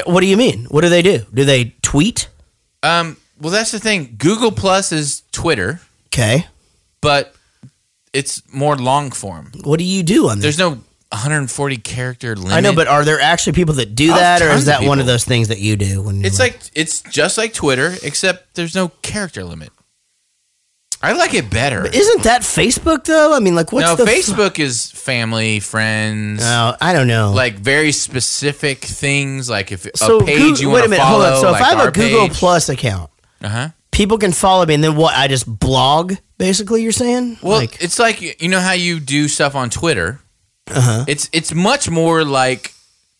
What do you mean? What do they do? Do they tweet? Well, that's the thing. Google Plus is Twitter. Okay. But it's more long form. What do you do on there? There's no 140 character limit. I know, but are there actually people that do that, or is that one of those things that you do? When it's just like Twitter, except there's no character limit. I like it better. But isn't that Facebook though? I mean, like, what's the Facebook is family, friends. Oh, I don't know. Like very specific things, like if so a page you want to Hold follow. on. So like if I have a Google page. Plus account, people can follow me, and then what? I just blog. Basically, you're saying? Well, it's like, you know how you do stuff on Twitter. It's much more like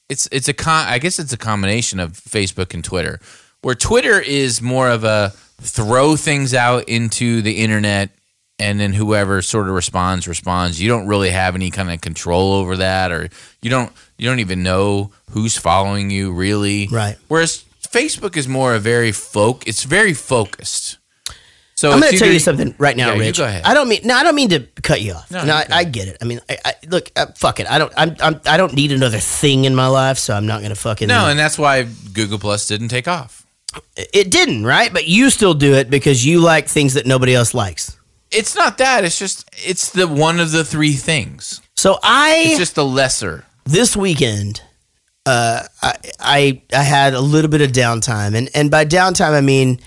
I guess it's a combination of Facebook and Twitter, where Twitter is more of a throw things out into the internet, and then whoever sort of responds. You don't really have any kind of control over that, or you don't even know who's following you really. Right. Whereas Facebook is more it's very focused. So I'm going to tell you something right now, Rich. You go ahead. I don't mean to cut you off. No, I get it. I mean, look, fuck it. I don't need another thing in my life, so I'm not going to fucking. No, and that's why Google Plus didn't take off. It didn't, right? But you still do it because you like things that nobody else likes. It's not that. It's the one of the 3 things. So it's just the lesser. This weekend, I had a little bit of downtime, and by downtime I mean.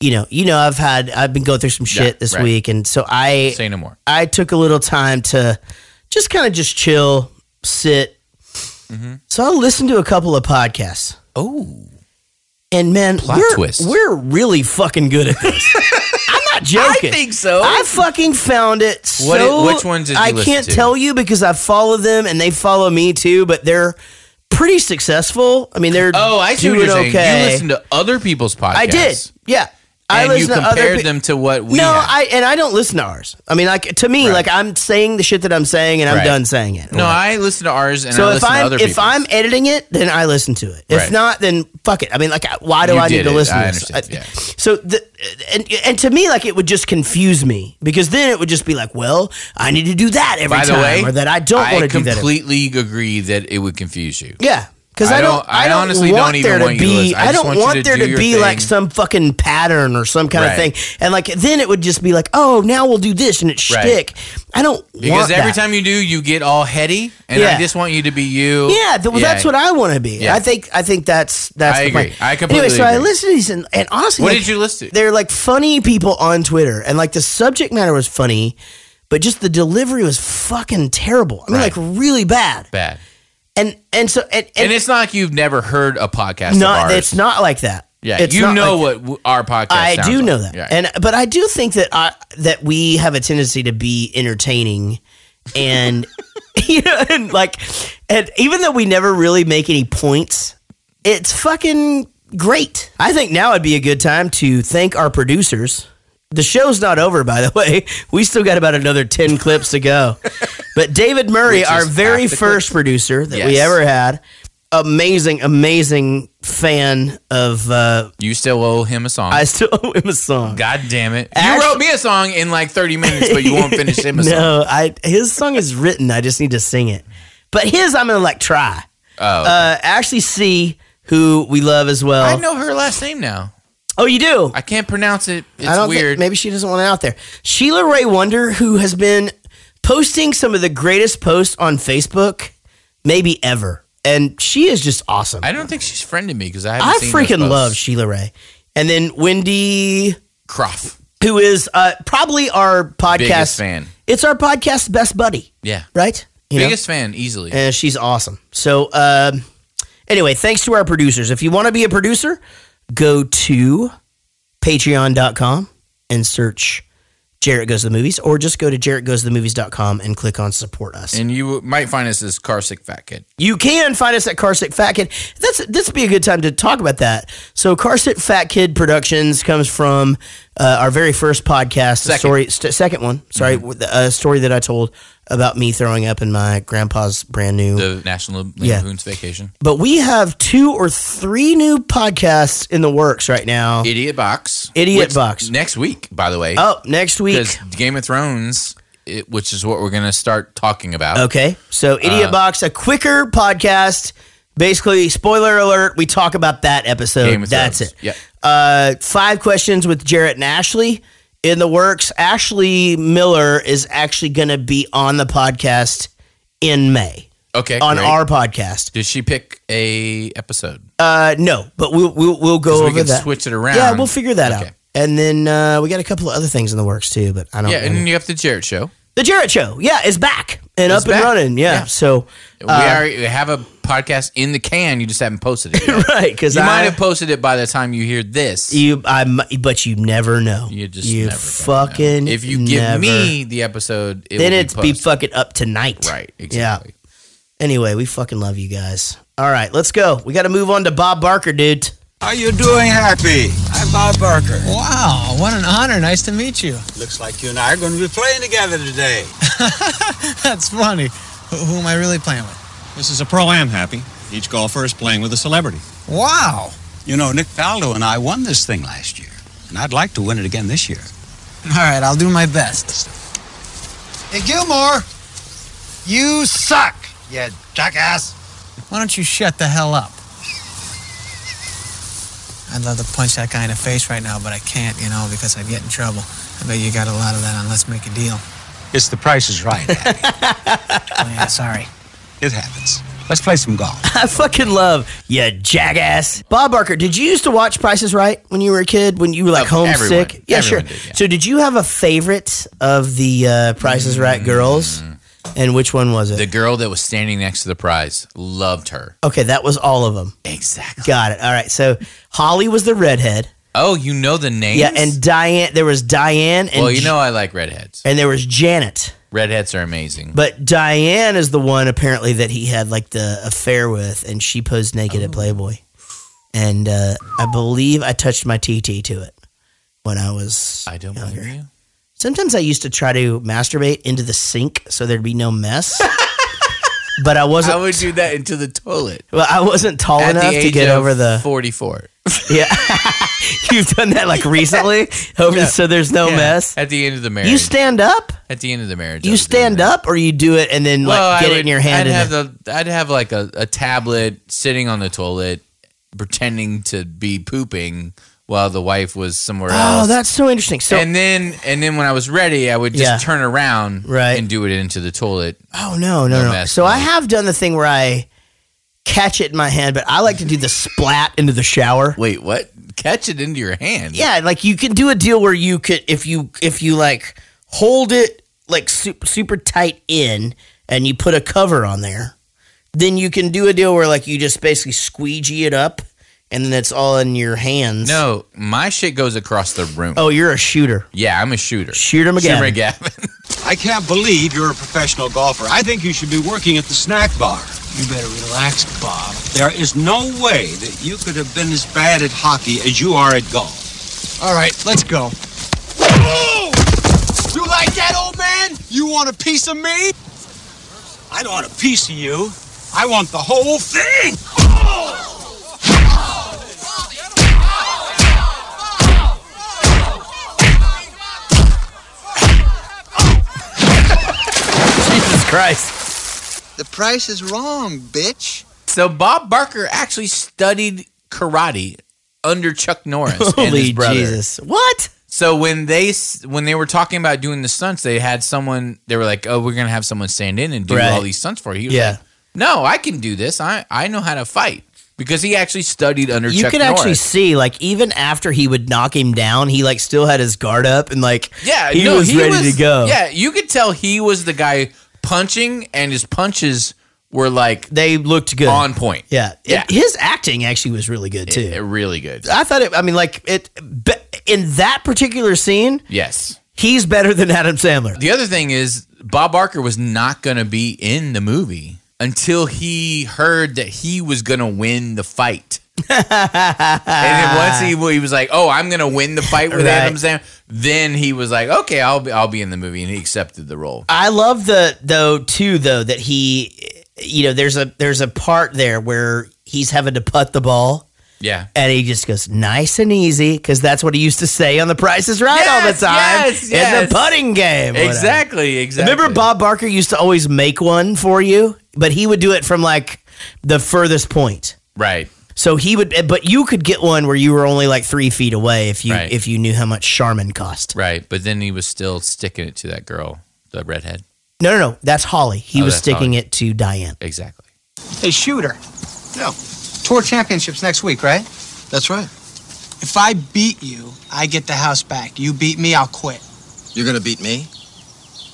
You know, I've been going through some shit this week, and so say no more. I took a little time to just kind of just chill, sit. Mm-hmm. So I listened to a couple of podcasts. Oh, and man, twist. We're really fucking good at this. I'm not joking. I think so. I fucking found it. Which ones did you listen to? I can't tell you because I follow them and they follow me too, but they're pretty successful. I mean, they're I see doing what you're saying. okay. You listen to other people's podcasts. I did. Yeah. And you compared them to what we have. I don't listen to ours. I mean, like to me, like I'm saying the shit that I'm saying, and I'm done saying it. No, I listen to ours, and I listen to other people's. If I'm editing it, then I listen to it. If not, then fuck it. I mean, like, why do I need to listen to this? Understand. So, and to me, like, it would just confuse me because then it would just be like, well, I need to do that every time, way, or that I don't want to do that. I completely agree that it would confuse you. Yeah. Because I honestly want don't even want you to listen. I don't want there to be like some fucking pattern or some kind of thing. And like then it would just be like, oh, now we'll do this and it's shtick. I don't want that. Because every time you do, you get all heady, and I just want you to be you. Yeah, that's what I want to be. Yeah. I think that's I the agree. point. I completely agree. agree. I listened to these and honestly, what did you listen to? They're like funny people on Twitter, and like the subject matter was funny, but just the delivery was fucking terrible. I mean, like really bad. Bad. And so and it's not like you've never heard a podcast of ours. It's not like that. Yeah, it's you know like what our podcast I sounds do know like. that. Yeah. But I do think that we have a tendency to be entertaining and and even though we never really make any points, it's fucking great. I think now would be a good time to thank our producers. The show's not over, by the way. We still got about another 10 clips to go. But David Murray, our very first producer that we ever had, amazing fan of... you still owe him a song. I still owe him a song. God damn it. You wrote me a song in like 30 minutes, but you won't finish him a song. No, his song is written. I just need to sing it. But his, I'm going to try. Oh. Okay. Ashley C., who we love as well. I know her last name now. Oh, you do? I can't pronounce it. It's weird. Maybe she doesn't want it out there. Sheila Ray Wonder, who has been posting some of the greatest posts on Facebook, maybe ever. And she is just awesome. I don't think she's friended me because I haven't seen freaking those love posts. Sheila Ray. And then Wendy Croft, who is probably our podcast biggest fan. It's our podcast's best buddy. Yeah. Right? Biggest fan, easily. And she's awesome. So, anyway, thanks to our producers. If you want to be a producer, go to patreon.com and search Jaret Goes to the Movies, or just go to jaretgoestothemovies.com and click on support us. And you might find us as Car Sick Fat Kid. You can find us at Car Sick Fat Kid. This would be a good time to talk about that. So Car Sick Fat Kid Productions comes from our very first podcast, second one. Sorry, a story that I told about me throwing up in my grandpa's brand new The National Lampoon's Vacation. But we have 2 or 3 new podcasts in the works right now. Idiot Box. Box. Next week, by the way. Oh, next week. Because Game of Thrones, which is what we're going to start talking about. Okay. So Idiot Box, a quicker podcast. Basically, spoiler alert, we talk about that episode. Game of That's Thrones. it. Yep. 5 questions with Jaret and Ashley in the works. Ashley Miller is actually going to be on the podcast in May. Okay, on great. our podcast. Did she pick a episode? No, but we'll go over we can that. Switch it around. Yeah, we'll figure that out. And then we got a couple of other things in the works too, but I don't. Yeah, and then you have the Jaret Show. The Jaret Show, is back and up and running. Yeah, so we already have a podcast in the can. You just haven't posted it yet. Right? Because you might have posted it by the time you hear this. But you never know. You never fucking know. If you give me the episode, then it'd be fucking up tonight. Right? Exactly. Yeah. Anyway, we fucking love you guys. All right, let's go. We got to move on to Bob Barker, dude. How you doing, Happy? I'm Bob Barker. Wow, what an honor. Nice to meet you. Looks like you and I are going to be playing together today. That's funny. Who am I really playing with? This is a pro-am, Happy. Each golfer is playing with a celebrity. Wow. You know, Nick Faldo and I won this thing last year, and I'd like to win it again this year. All right, I'll do my best. Hey, Gilmore, you suck, you jackass. Why don't you shut the hell up? I'd love to punch that guy in the face right now, but I can't, because I'd get in trouble. I bet you got a lot of that on Let's Make a Deal. It's The Price is Right, Happy. Oh, yeah, sorry. It happens. Let's play some golf. I fucking love you, jackass. Bob Barker, did you used to watch Price is Right when you were a kid, when you were like homesick? Everyone Sure. did, yeah. So did you have a favorite of the Price is Right girls? And which one was it? The girl that was standing next to the prize. Loved her. Okay, that was all of them. Exactly. Got it. All right. So Holly was the redhead. Oh, you know the names? Yeah, and Diane. There was Diane. And well, I like redheads. And there was Janet. Redheads are amazing. But Diane is the one apparently that he had like the affair with, and she posed naked at Playboy. And I believe I touched my TT to it when I was I don't younger. believe you. Sometimes I used to try to masturbate into the sink so there'd be no mess. But I wasn't. I would do that into the toilet. Well, I wasn't tall enough to get over the 44. Yeah, you've done that like recently, so there's no mess. At the end of the marriage, you stand up. At the end of the marriage, you stand up, or you do it and then get it in your hand. I'd have like a tablet sitting on the toilet, pretending to be pooping while the wife was somewhere else. Oh, that's so interesting. So and then when I was ready, I would just turn around and do it into the toilet. Oh no. So I have done the thing where I catch it in my hand, but I like to do the splat into the shower. Wait, what? Catch it into your hand? Yeah, like you can do a deal where you could, if you like hold it like super tight in, and you put a cover on there, then you can do a deal where like you just basically squeegee it up, and then it's all in your hands. No, my shit goes across the room. Oh, you're a shooter. Yeah, I'm a shooter. Shooter McGavin. I can't believe you're a professional golfer. I think you should be working at the snack bar. You better relax, Bob. There is no way that you could have been as bad at hockey as you are at golf. All right, let's go. Oh! You like that, old man? You want a piece of me? I don't want a piece of you. I want the whole thing. Oh! Jesus Christ. The price is wrong, bitch. So Bob Barker actually studied karate under Chuck Norris and his Holy brother. Jesus. What? So when they were talking about doing the stunts, they had someone. They were like, "Oh, we're gonna have someone stand in and do all these stunts for you." He was like, no, I can do this. I know how to fight because he actually studied under Chuck Norris. You could actually see, like, even after he would knock him down, he like still had his guard up and like he was ready to go. Yeah, you could tell he was the guy punching, and his punches were like they looked good, on point. Yeah. His acting actually was really good too. Really good. I thought it. I mean, like it in that particular scene. Yes, he's better than Adam Sandler. The other thing is, Bob Barker was not going to be in the movie until he heard that he was going to win the fight. And then once he was like, "Oh, I'm going to win the fight with Adam Sandler," then he was like, "Okay, I'll be in the movie," and he accepted the role. I love that he, there's a part there where he's having to putt the ball. Yeah. And he just goes, nice and easy, because that's what he used to say on The Price is Right all the time. In the putting game. Exactly. Remember Bob Barker used to always make one for you, but he would do it from like the furthest point. Right. So he would, but you could get one where you were only like 3 feet away if you knew how much Charmin cost. Right. But then he was still sticking it to that girl, the redhead. No. That's Holly. He was sticking it to Diane. Exactly. Hey, Shooter. Yeah. Tour championships next week, right? That's right. If I beat you, I get the house back. You beat me, I'll quit. You're gonna beat me?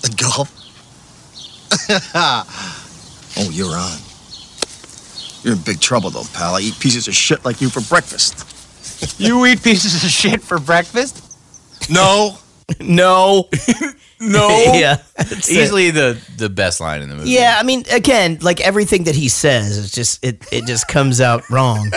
At golf? Oh, you're on. You're in big trouble, though, pal. I eat pieces of shit like you for breakfast. You eat pieces of shit for breakfast? No. No. Yeah. Easily the best line in the movie. Yeah, I mean, again, like everything that he says, it's just it just comes out wrong.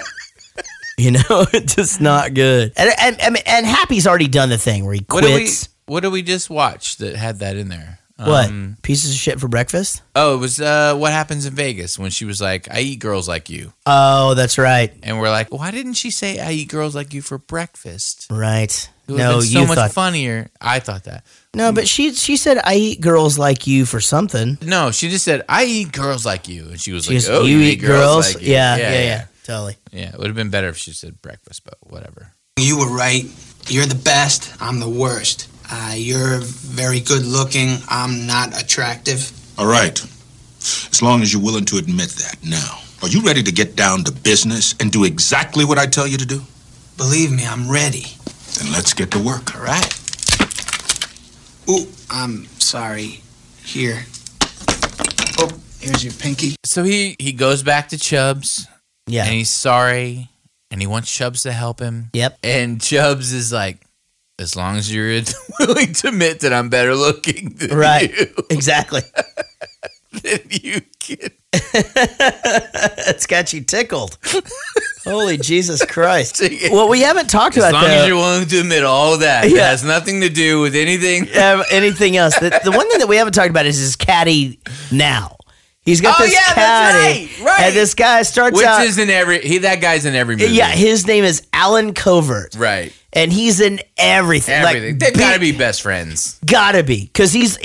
It's just not good. And Happy's already done the thing where he quits. What did we just watch that had that in there? What? Pieces of shit for breakfast? Oh, it was What Happens in Vegas, when she was like, I eat girls like you. Oh, that's right. And we're like, why didn't she say I eat girls like you for breakfast? Right. It would have been so much funnier. I thought that. No, but she said, I eat girls like you for something. No, she just said, I eat girls like you. And she was like, oh, you eat girls like you. Yeah. Totally. Yeah, it would have been better if she said breakfast, but whatever. You were right. You're the best. I'm the worst. You're very good looking. I'm not attractive. All right. As long as you're willing to admit that. Now, are you ready to get down to business and do exactly what I tell you to do? Believe me, I'm ready. Then let's get to work. All right. Ooh, I'm sorry. Here. Oh, here's your pinky. So he goes back to Chubbs. Yeah. And he's sorry. And he wants Chubbs to help him. Yep. And Chubbs is like, as long as you're willing to admit that I'm better looking than you. Exactly. Then you can. It's got you tickled. Holy Jesus Christ. Well, we haven't talked about that. As long as you're willing to admit all that. It has nothing to do with anything. Anything else. The one thing that we haven't talked about is his caddy now. He's got this caddy. That's right. And this guy starts out. Which is in that guy's in every movie. Yeah, his name is Alan Covert. Right. And he's in everything. Everything. They've got to be best friends. Gotta be. Because he's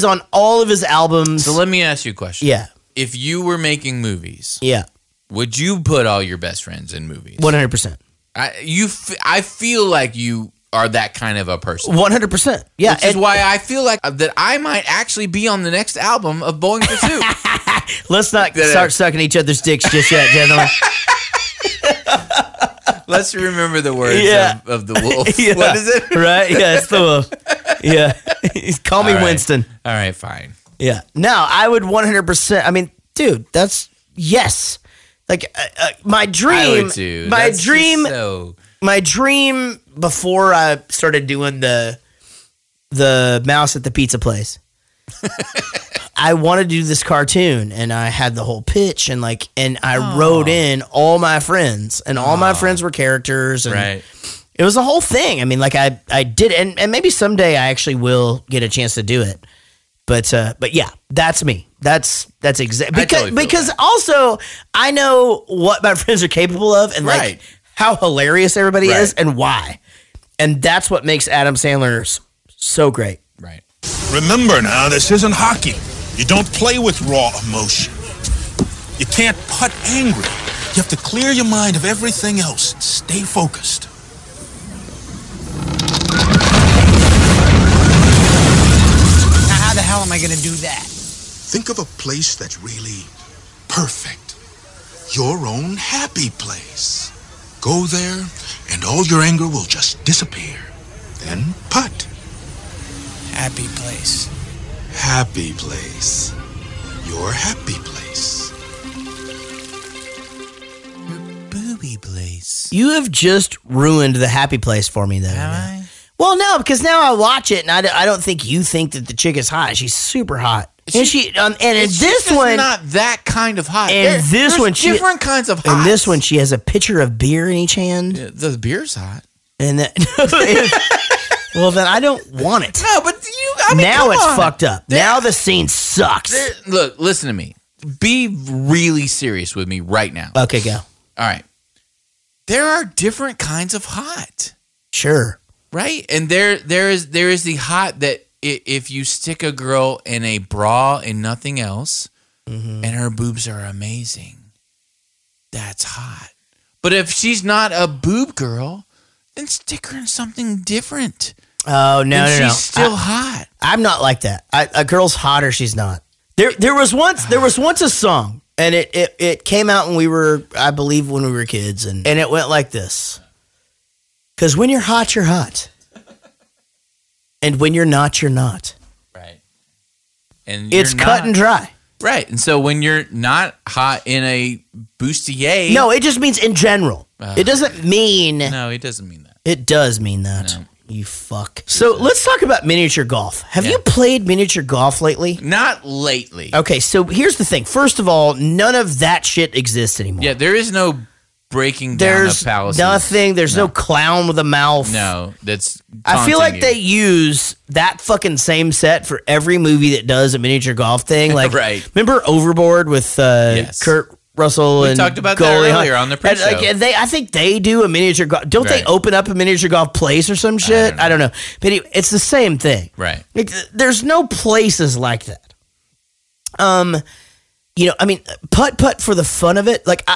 on all of his albums. So let me ask you a question. Yeah. If you were making movies, would you put all your best friends in movies? 100%. I feel like you are that kind of a person. 100%. Yeah. Which is why I feel like that I might actually be on the next album of Bowen Pursuit. Let's not start sucking each other's dicks just yet, gentlemen. Let's remember the words of the wolf. Yeah. What is it? Right? Yeah, it's the wolf. Yeah. Call me Winston. All right, fine. Yeah. No, I would 100%. I mean, dude, that's yes. Like my dream. I would too. My dream before I started doing the mouse at the pizza place. I wanted to do this cartoon, and I had the whole pitch, and I wrote in all my friends, and all my friends were characters, and it was a whole thing. I mean, like I did, and maybe someday I actually will get a chance to do it. But yeah, that's me. That's exactly because also I know what my friends are capable of, and like how hilarious everybody is, and why, and that's what makes Adam Sandler so great. Right. Remember now, this isn't hockey. You don't play with raw emotion. You can't putt angry. You have to clear your mind of everything else and stay focused. Now, how the hell am I going to do that? Think of a place that's really perfect. Your own happy place. Go there, and all your anger will just disappear. Then putt. Happy place. Happy place. your happy place. Booby place. You have just ruined the happy place for me, though. Have I? Well, no, because now I watch it, and I don't think you think that the chick is hot. She's super hot. And It's this just one, not that kind of hot. and this one, she, different kinds of hot. and this one, she has a pitcher of beer in each hand. Yeah, the beer's hot. And that, well, then I don't want it. No, but now it's come on. fucked up. Now the scene sucks. Look, listen to me. Be really serious with me right now. Okay, go. All right. There are different kinds of hot. Sure. Right? And there is the hot that if you stick a girl in a bra and nothing else, and her boobs are amazing, that's hot. But if she's not a boob girl, then stick her in something different. Oh, no. She's still hot. I'm not like that. A girl's hot or she's not. There was once a song, and it came out when we were kids, and it went like this. Because when you're hot, you're hot. And when you're not, you're not. Right. And it's cut and dry. Right. And so when you're not hot in a bustier. No, it just means in general. It doesn't mean. No, it doesn't mean that. It does mean that. No. You fuck. So let's talk about miniature golf. Have you played miniature golf lately? Not lately. Okay, so here's the thing. First of all, none of that shit exists anymore. Yeah, there is no breaking down of palaces. Nothing. There's no clown with a mouth. No, that's. I feel like they use that fucking same set for every movie that does a miniature golf thing. Like, right. Remember Overboard with Kurt Russell and we talked about that earlier on the pre-show. I think they do a miniature golf. Don't they open up a miniature golf place or some shit? I don't know. But anyway, it's the same thing. Right. There's no places like that. Putt for the fun of it. Like,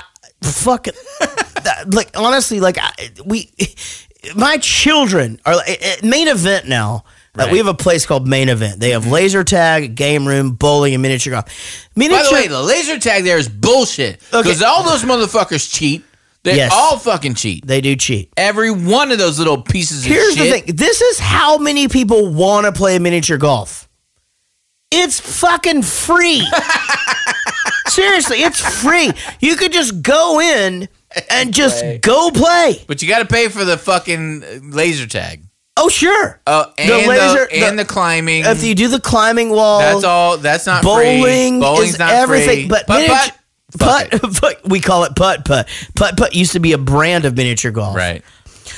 honestly, my children are Main Event now. We have a place called Main Event. They have laser tag, game room, bowling, and miniature golf. By the way, the laser tag there is bullshit. Because all those motherfuckers cheat. They all fucking cheat. They do cheat. Every one of those little pieces of Here's shit. the thing. This is how many people want to play miniature golf. It's fucking free. Seriously, it's free. You could just go in and just go play. But you got to pay for the fucking laser tag. Oh, sure. And the climbing. If you do the climbing wall. That's all. That's not bowling free. Bowling's is not everything. free. But putt. We call it putt. Putt used to be a brand of miniature golf. Right.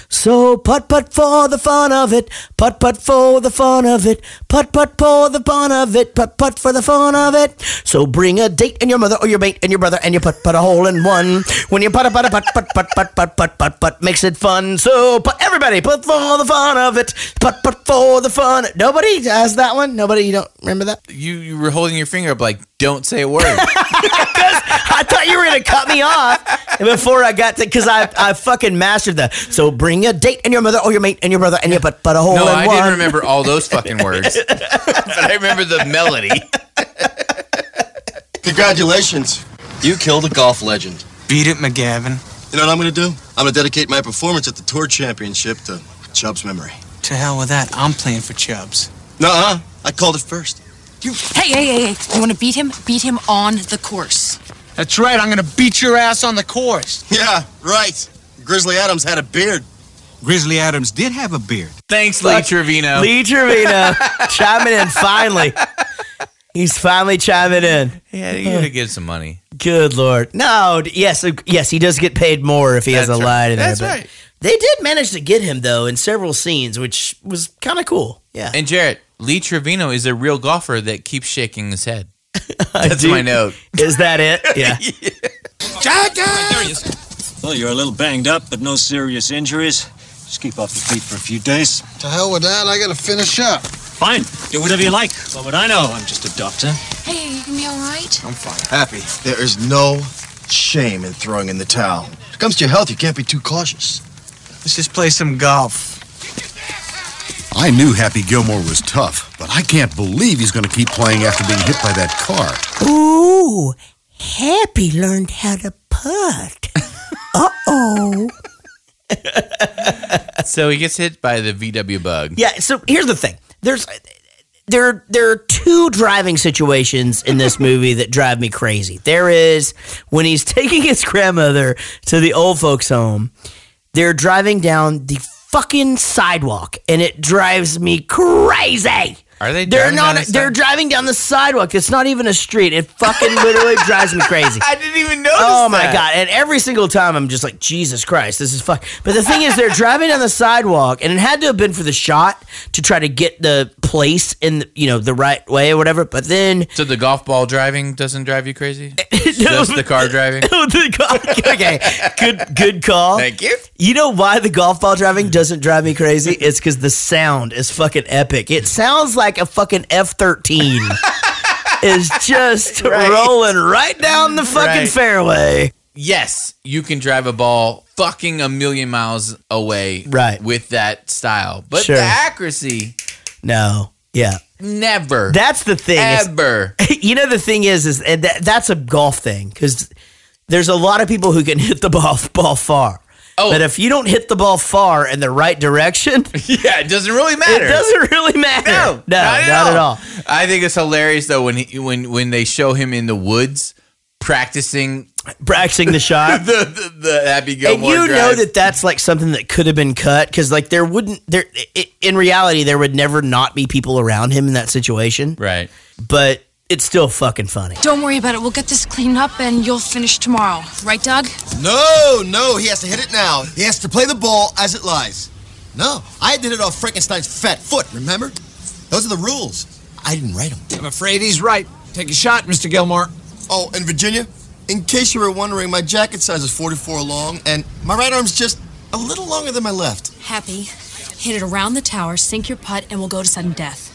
So putt for the fun of it, putt for the fun of it, putt for the fun of it, putt for the fun of it. So bring a date and your mother or your mate and your brother and you putt a hole in one. When you putt makes it fun. So everybody putt for the fun of it, putt for the fun. Nobody has that one. Nobody. You don't remember that? You were holding your finger up like, don't say a word. I thought you were going to cut me off before I got to, because I fucking mastered that. So bring a date and your mother or your mate and your brother and you put a hole in one. No, I didn't remember all those fucking words. But I remember the melody. Congratulations. You killed a golf legend. Beat it, McGavin. You know what I'm going to do? I'm going to dedicate my performance at the Tour Championship to Chubb's memory. To hell with that. I'm playing for Chubbs. Nuh-uh. I called it first. Hey. You want to beat him? Beat him on the course. That's right. I'm going to beat your ass on the course. Yeah, right. Grizzly Adams had a beard. Grizzly Adams did have a beard. Thanks, Lee Trevino. Lee Trevino chiming in finally. He's finally chiming in. Yeah, you got to give some money. Good Lord. No, yes, he does get paid more if he has a line in there. That's right. They did manage to get him, though, in several scenes, which was kind of cool. Yeah. And Jaret, Lee Trevino is a real golfer that keeps shaking his head. That's my note. Is that it? Yeah. Well, you're a little banged up, but no serious injuries. Just keep off your feet for a few days. To hell with that, I gotta finish up. Fine, do whatever you like. What would I know? I'm just a doctor. Hey, you gonna be all right? I'm fine. Happy. There is no shame in throwing in the towel. When it comes to your health, you can't be too cautious. Let's just play some golf. I knew Happy Gilmore was tough, but I can't believe he's going to keep playing after being hit by that car. Ooh, Happy learned how to putt. Uh-oh. So he gets hit by the VW bug. Yeah, so here's the thing. there are two driving situations in this movie that drive me crazy. There is when he's taking his grandmother to the old folks' home. They're driving down the fucking sidewalk, and it drives me crazy. Are they? They're driving down the sidewalk. It's not even a street. It fucking literally drives me crazy. I didn't even notice Oh my that. God. And every single time I'm just like, Jesus Christ, this is fuck. But the thing is, they're driving down the sidewalk, and it had to have been for the shot to try to get the place in the right way or whatever. But then. So the golf ball driving doesn't drive you crazy? Just the car driving? Okay. Good call. Thank you. You know why the golf ball driving doesn't drive me crazy? It's because the sound is fucking epic. It sounds like a fucking F-13 is just rolling right down the fucking fairway. Yes, you can drive a ball fucking a million miles away with that style. But the accuracy... No. Yeah. Never. That's the thing. Ever. The thing is that's a golf thing, because there's a lot of people who can hit the ball far. Oh. But if you don't hit the ball far in the right direction... Yeah, it doesn't really matter. It doesn't really matter. No, not at all. I think it's hilarious, though, when they show him in the woods practicing the shot. the Happy Gilmore and drive. that's like something that could have been cut, because like in reality there would never not be people around him in that situation. Right. But it's still fucking funny. Don't worry about it. We'll get this cleaned up and you'll finish tomorrow. Right, Doug? No, he has to hit it now. He has to play the ball as it lies. No, I did it off Frankenstein's fat foot, remember? Those are the rules. I didn't write them. I'm afraid he's right. Take a shot, Mr. Gilmore. Oh, and Virginia, in case you were wondering, my jacket size is 44 long, and my right arm's just a little longer than my left. Happy, hit it around the tower, sink your putt, and we'll go to sudden death.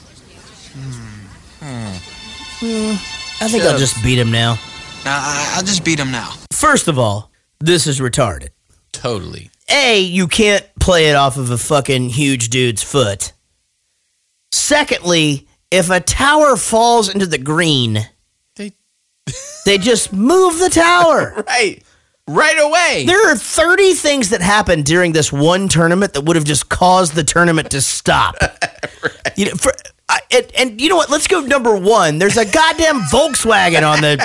I think I'll just beat him now. I'll just beat him now. First of all, this is retarded. Totally. A, you can't play it off of a fucking huge dude's foot. Secondly, if a tower falls into the green, they just move the tower. Right away. There are 30 things that happened during this one tournament that would have just caused the tournament to stop. And you know what? Let's go number one. There's a goddamn Volkswagen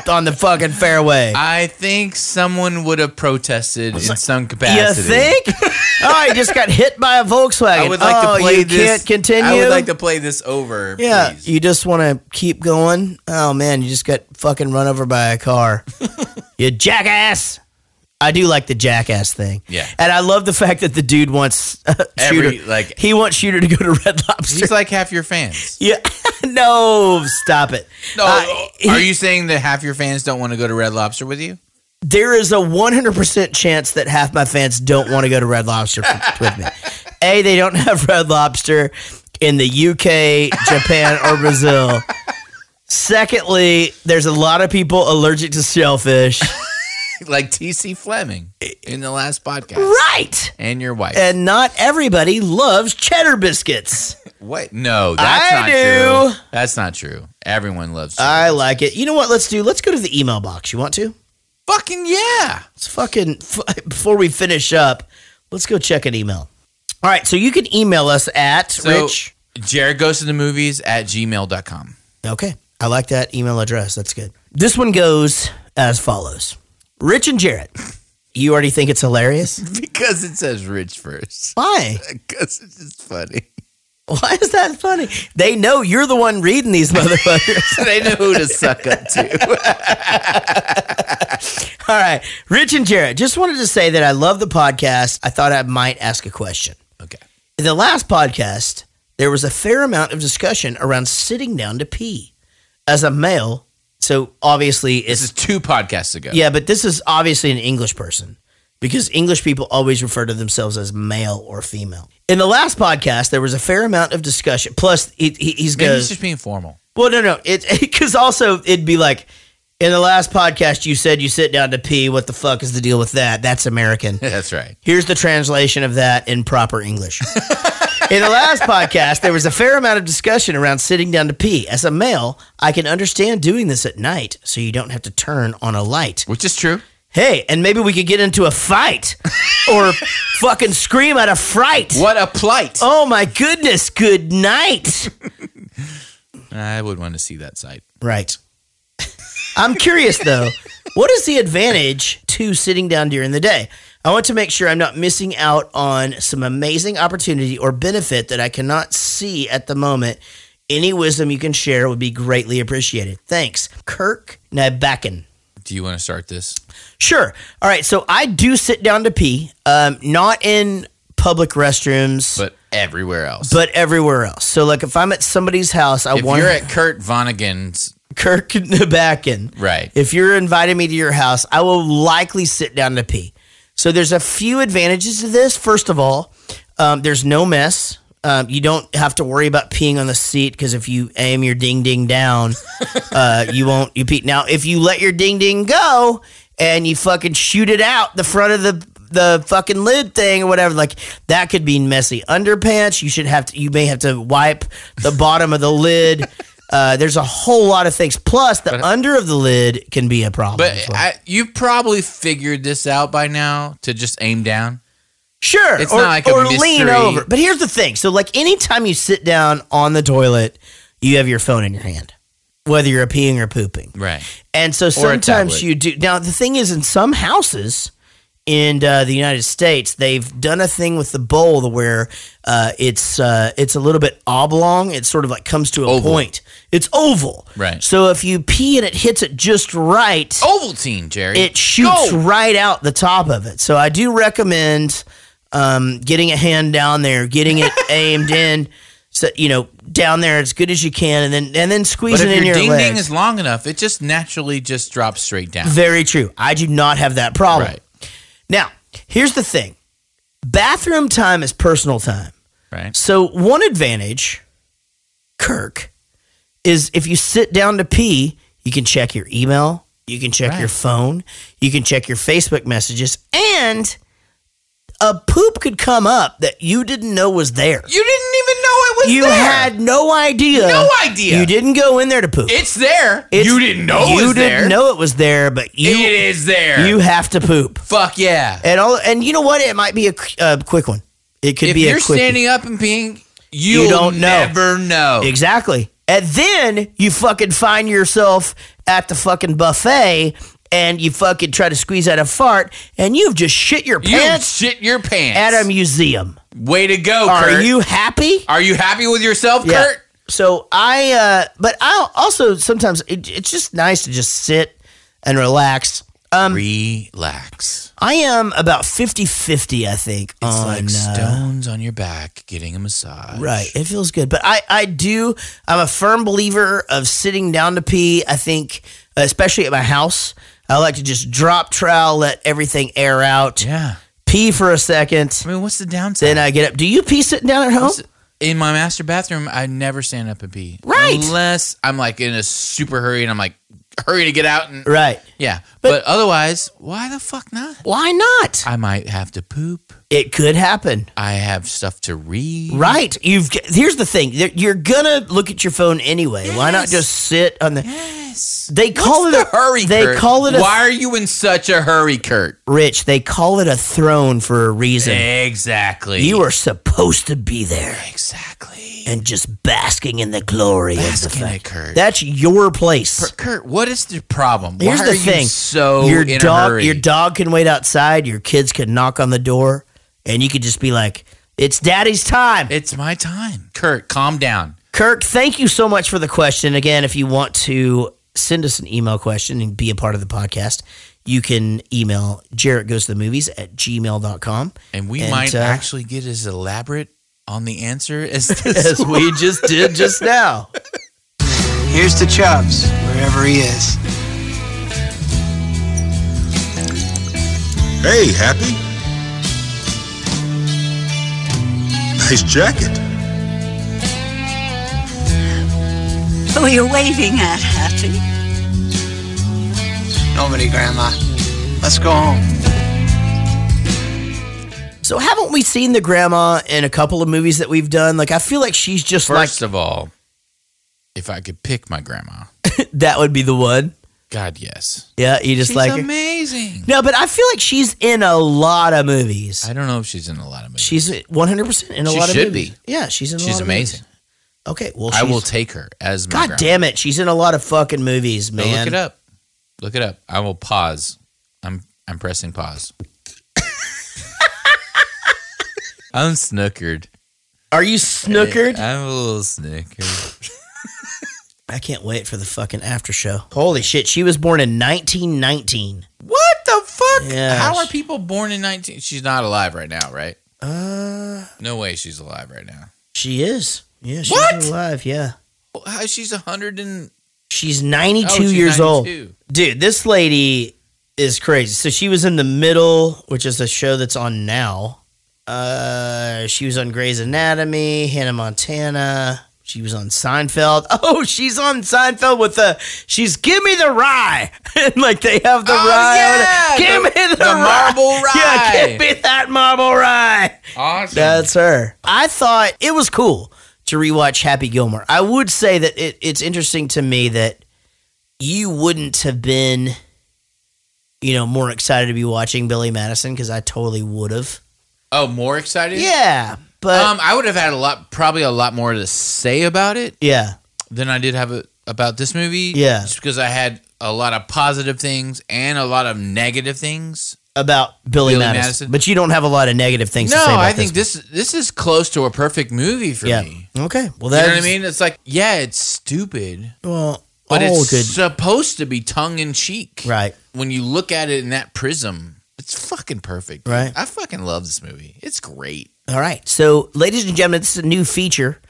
on the fucking fairway. I think someone would have protested in some capacity. You think? Oh, he just got hit by a Volkswagen. I would like to play this. Can't continue? I would like to play this over, please. You just want to keep going? Oh, man, you just got fucking run over by a car. You jackass. I do like the jackass thing. Yeah. And I love the fact that the dude wants Shooter. He wants Shooter to go to Red Lobster. He's like half your fans. Yeah. No, stop it. No, are you saying that half your fans don't want to go to Red Lobster with you? There is a 100% chance that half my fans don't want to go to Red Lobster with me. A, they don't have Red Lobster in the UK, Japan, or Brazil. Secondly, there's a lot of people allergic to shellfish. Like T.C. Fleming in the last podcast. Right. And your wife. And not everybody loves cheddar biscuits. What? No, that's not true. That's not true. Everyone loves cheddar I like it. You know what? Let's go to the email box. You want to? Fucking yeah. Let's fucking, before we finish up, let's go check an email. All right. So you can email us at Rich. Jared goes to the movies at gmail.com. Okay. I like that email address. That's good. This one goes as follows. Rich and Jared, you already think it's hilarious? Because it says Rich first. Why? Because it's just funny. Why is that funny? They know you're the one reading these motherfuckers. They know who to suck up to. All right. Rich and Jared, just wanted to say that I love the podcast. I thought I might ask a question. Okay. In the last podcast, there was a fair amount of discussion around sitting down to pee. As a male... So obviously this is 2 podcasts ago. Yeah, but this is obviously an English person because English people always refer to themselves as male or female. In the last podcast, there was a fair amount of discussion. Plus, he's just being formal. Well, no. Because also it'd be like, in the last podcast, you said you sit down to pee. What the fuck is the deal with that? That's American. That's right. Here's the translation of that in proper English. In the last podcast, there was a fair amount of discussion around sitting down to pee. As a male, I can understand doing this at night so you don't have to turn on a light. Which is true. Hey, and maybe we could get into a fight or fucking scream out of fright. What a plight. Oh, my goodness. Good night. I would want to see that site. Right. I'm curious, though, what is the advantage to sitting down during the day? I want to make sure I'm not missing out on some amazing opportunity or benefit that I cannot see at the moment. Any wisdom you can share would be greatly appreciated. Thanks. Kirk Nabakin. Do you want to start this? Sure. All right. So I do sit down to pee, not in public restrooms, But everywhere else. but everywhere else. So, like, if I'm at somebody's house, if you're at Kurt Vonnegut's, Kirk Nabakin, right? If you're inviting me to your house, I will likely sit down to pee. So there's a few advantages to this. First of all, there's no mess. You don't have to worry about peeing on the seat because if you aim your ding ding down, you pee. Now, if you let your ding ding go and you fucking shoot it out the front of the fucking lid thing or whatever, like that could be messy. Underpants, you may have to wipe the bottom of the lid. There's a whole lot of things. Plus, the under of the lid can be a problem. But you probably figured this out by now to just aim down. Sure, it's not like a mystery. Lean over. But here's the thing. So, like, anytime you sit down on the toilet, you have your phone in your hand, whether you're peeing or pooping. Right. And so sometimes you do. Now, the thing is, in some houses in the United States, they've done a thing with the bowl where it's a little bit oblong. It sort of like comes to a point. It's oval. Right. So if you pee and it hits it just right. Ovaltine, Jerry. It shoots right out the top of it. So I do recommend getting a hand down there, getting it aimed in. So, down there as good as you can, and then squeeze it in your legs. But if your ding-ding is long enough, it just naturally just drops straight down. Very true. I do not have that problem. Right. Now, here's the thing. Bathroom time is personal time. Right. So one advantage, Kirk, is if you sit down to pee, you can check your email, you can check your phone, you can check your Facebook messages, and a poop could come up that you didn't know was there. You didn't even know it was there. You had no idea. No idea. You didn't go in there to poop. It's there. You didn't know it was there. You didn't know it was there, but it is there. You have to poop. Fuck yeah. And you know what? It might be a quick one. It could be a quick one. If you're standing up and peeing, you don't never know. Exactly. And then you fucking find yourself at the fucking buffet and you fucking try to squeeze out a fart and you've just shit your pants. You shit your pants. At a museum. Way to go, Are Kurt. you happy? Are you happy with yourself, Yeah. Kurt? So but I also sometimes it's just nice to just sit and relax. Relax. I am about 50-50, I think. It's on, like stones on your back getting a massage. Right. It feels good. But I'm a firm believer of sitting down to pee. I think, especially at my house, I like to just drop trowel, let everything air out. Yeah. Pee for a second. I mean, what's the downside? Then I get up. Do you pee sitting down at home? In my master bathroom, I never stand up and pee. Right. Unless I'm like in a super hurry and I'm like, hurry to get out. And right. Yeah. But otherwise, why the fuck not? Why not? I might have to poop. It could happen. I have stuff to read. Right. Here's the thing. You're going to look at your phone anyway. Yes. Why not just sit on the... Yes. They call What's it the hurry, They Kurt? call it Why are you in such a hurry, Kurt? Rich, they call it a throne for a reason. Exactly. You are supposed to be there. Exactly. And just basking in the glory of the fact. Kurt. That's your place. Kurt, what is the problem? Here's Why the are thing. You so your in dog, a hurry? Your dog can wait outside. Your kids can knock on the door. And you could just be like, it's daddy's time. It's my time. Kurt, calm down. Kirk, thank you so much for the question. Again, if you want to send us an email question and be a part of the podcast, you can email jaretgoestothemovies@gmail.com. And we might actually get as elaborate on the answer as as we just did just now. Here's to Chubbs, wherever he is. Hey, Happy. Nice jacket. Who are you waving at, Happy? Nobody, Grandma. Let's go home. So haven't we seen the grandma in a couple of movies that we've done? Like, I feel like she's just First of all, if I could pick my grandma. That would be the one. God, yes. Yeah, you just She's like her. amazing. No, but I feel like she's in a lot of movies. I don't know if she's in a lot of movies. She's 100% in a lot of movies. She should be. Yeah, she's in a lot She's of amazing. movies. Okay, well, I will take her as my God grandma. damn it. She's in a lot of fucking movies, man. Go look it up. Look it up. I will pause. I'm pressing pause. I'm snookered. Are you snookered? I'm a little snookered. I can't wait for the fucking after show. Holy shit, she was born in 1919. What the fuck? Yeah. How are people born in 19? She's not alive right now, right? No way she's alive right now. She is. Yeah, she's What? alive, yeah. How she's 100 and... She's 92 she's years 92. old. Dude, this lady is crazy. So she was in The Middle, which is a show that's on now. She was on Grey's Anatomy, Hannah Montana. She was on Seinfeld. Oh, she's on Seinfeld with she's Give Me the Rye. And like they have the rye. Yeah, Give me the rye. marble rye. Yeah, give me that marble rye. Awesome. That's her. I thought it was cool to rewatch Happy Gilmore. I would say that it's interesting to me that you wouldn't have been, more excited to be watching Billy Madison because I totally would have. Oh, more excited? Yeah, but I would have had probably a lot more to say about it. Yeah, than I did have about this movie. Yeah, just because I had a lot of positive things and a lot of negative things about Billy Madison. But you don't have a lot of negative things to say about I think this is close to a perfect movie for me. Okay, well, you know what I mean? It's like, yeah, it's stupid. Well, but it's good. supposed to be tongue in cheek, right? When you look at it in that prism. It's fucking perfect. Right. I fucking love this movie. It's great. All right. So, ladies and gentlemen, this is a new feature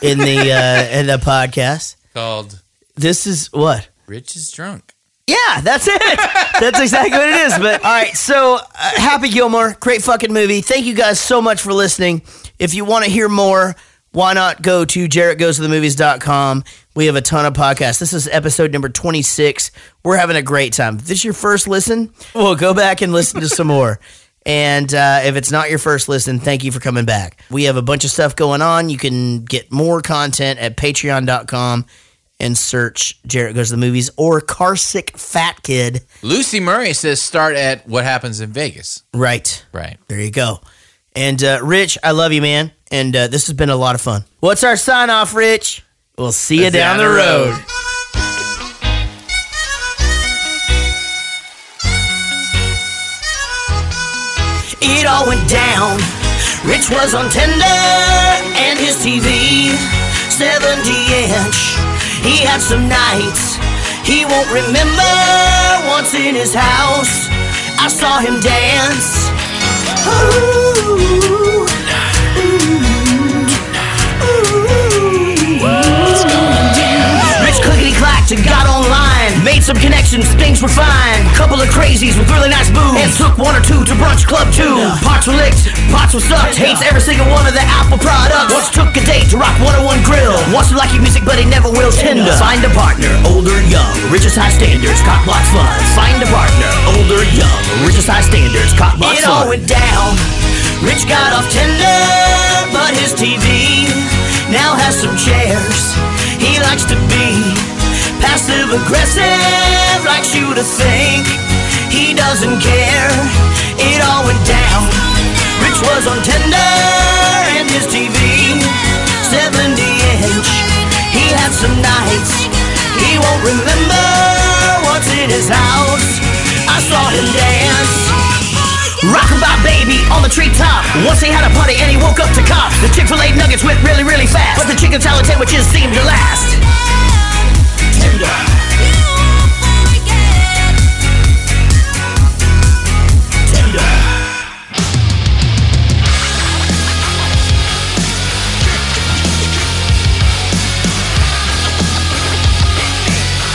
in the in the podcast. Called This is what? Rich is Drunk. Yeah, that's it. That's exactly what it is. But all right, so Happy Gilmore, great fucking movie. Thank you guys so much for listening. If you want to hear more, why not go to JaretGoesToTheMovies.com. We have a ton of podcasts. This is episode number 26. We're having a great time. If this is your first listen, well, go back and listen to some more. And if it's not your first listen, thank you for coming back. We have a bunch of stuff going on. You can get more content at patreon.com and search Jaret Goes to the Movies or Carsick Fat Kid. Lucy Murray says start at What Happens in Vegas. Right. Right. There you go. And Rich, I love you, man. And this has been a lot of fun. What's our sign off, Rich? We'll see you down the road. It all went down. Rich was on Tinder and his TV, 70-inch. He had some nights he won't remember. Once in his house, I saw him dance. Ooh. It's going down. Rich clickety-clacked and got online. Made some connections, things were fine. Couple of crazies with really nice boobs. And took one or two to Brunch Club 2. Parts were licked, pots were sucked. Hates every single one of the Apple products. Once took a date to Rock 101 Grill. Wants to like your music but he never will. Tinder. Find a partner, older, young. Richest high standards, cock blocks fun. Find a partner, older, young. Richest high standards, cock blocks fun. It all went down. Rich got off Tinder, but his TV now has some chairs. He likes to be passive-aggressive, likes you to think he doesn't care. It all went down. Rich was on Tinder and his TV, 70-inch. He had some nights he won't remember. Once in his house, I saw him dance. Rockabye baby on the treetop. Once he had a party and he woke up to cops. The Chick-fil-A nuggets went really, really fast, but the chicken salad sandwiches seemed to last. Tender.